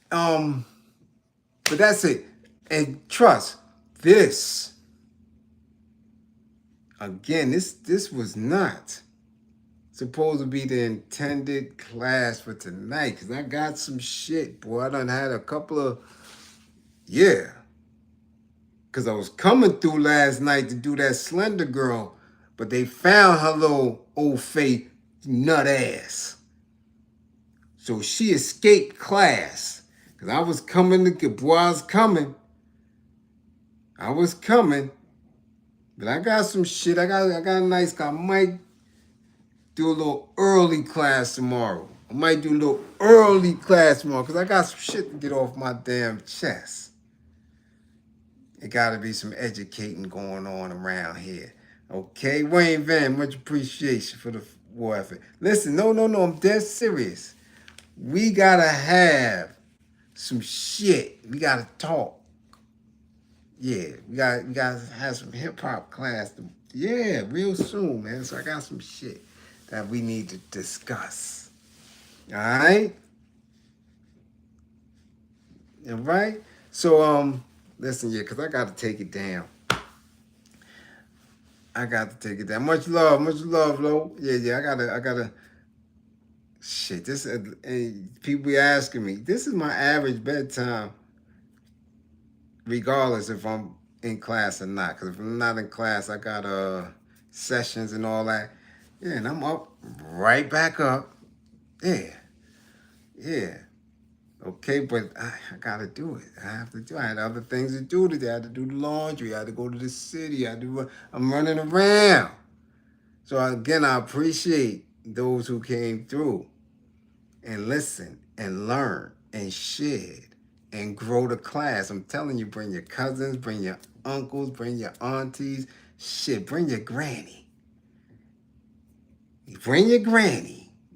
But that's it. And trust, this, again, this was not supposed to be the intended class for tonight, because I got some shit, boy. I done had a couple of, yeah. Because I was coming through last night to do that Slender Girl, but they found her little old fake nut ass. So she escaped class. Because I was coming to get, boy, I was coming. But I got some shit. I got a nice guy. I might do a little early class tomorrow. Because I got some shit to get off my damn chest. It got to be some educating going on around here. Okay, Wayne Van, much appreciation for the war effort. Listen, no, I'm dead serious. We got to have some shit. We got to talk. Yeah, we got to have some hip-hop class. Yeah, real soon, man. So I got some shit that we need to discuss. All right? All right? So, listen, yeah, because I got to take it down. Much love, Lo. Yeah, I gotta. Shit, this people be asking me. This is my average bedtime, regardless if I'm in class or not. Because if I'm not in class, I got sessions and all that. Yeah, and I'm up, right back up. Yeah. Okay, but I gotta do it. I have to do it. I had other things to do today. I had to do the laundry. I had to go to the city. I'm running around. So again, I appreciate those who came through and listened and learned and shared and grow the class. I'm telling you, bring your cousins, bring your uncles, bring your aunties. Shit, bring your granny.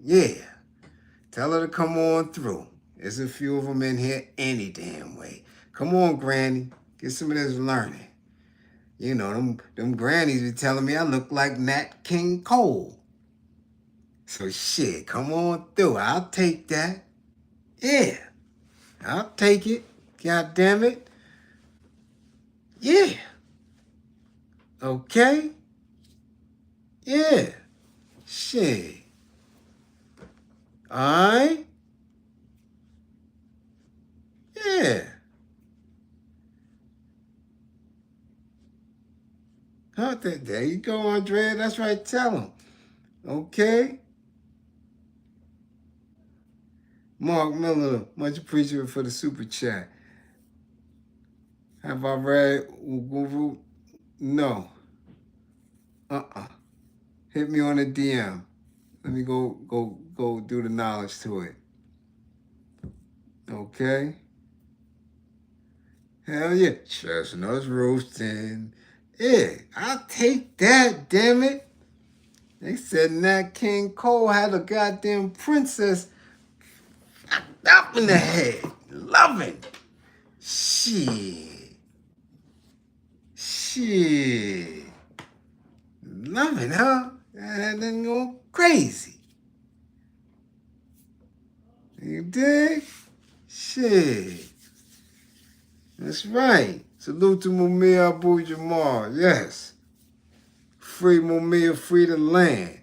Yeah. Tell her to come on through. There's a few of them in here any damn way. Come on, Granny. Get some of this learning. You know, them grannies be telling me I look like Nat King Cole. So shit, come on through. I'll take that. Yeah. I'll take it. God damn it. Yeah. Okay. Yeah. Shit. Alright. Yeah. Huh, there you go, Andrea. That's right. Tell him. Okay. Mark Miller, much appreciated for the super chat. Have I read Uguru? No. Hit me on a DM. Let me go do the knowledge to it. Okay. Hell yeah. Chestnuts roasting. Yeah, I'll take that, damn it. They said Nat King Cole had a goddamn princess up in the head. Loving. Shit. Loving, huh? That done go crazy. You dig? Shit. That's right. Salute to Mumia Abu Jamal. Yes. Free Mumia, free the land.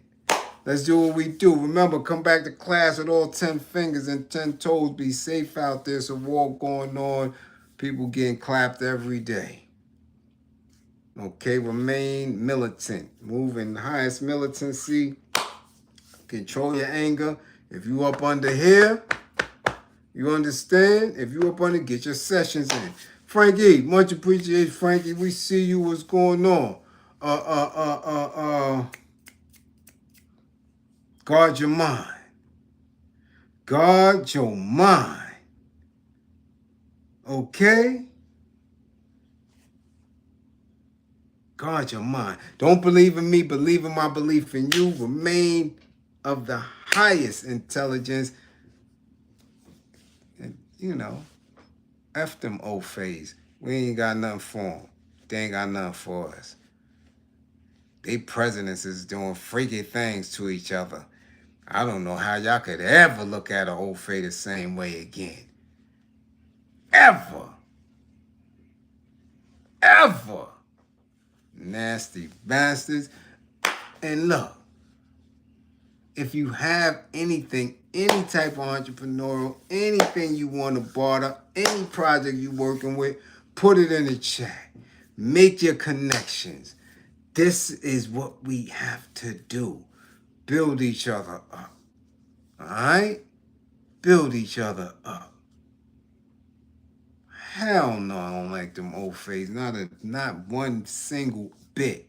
Let's do what we do. Remember, come back to class with all 10 fingers and 10 toes. Be safe out there. It's a war going on. People getting clapped every day. Okay, remain militant. Move in the highest militancy. Control your anger. If you up under here, you understand? If you up under, get your sessions in. Frankie, much appreciated, Frankie. We see you. What's going on? Guard your mind. Guard your mind. Okay? Guard your mind. Don't believe in me. Believe in my belief in you. Remain of the highest intelligence. And, you know, F them old phase. We ain't got nothing for them. They ain't got nothing for us. They presidents is doing freaky things to each other. I don't know how y'all could ever look at an old fade the same way again. Ever. Ever. Nasty bastards. And look, if you have anything, any type of entrepreneurial, anything you want to barter, any project you're working with, put it in the chat. Make your connections. This is what we have to do. Build each other up. All right? Build each other up. Hell no, I don't like them old phase. Not one single bit.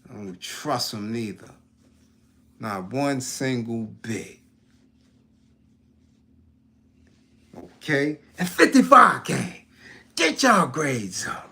I don't trust them neither. Not one single bit. Okay? And 55 gang. Get y'all grades up.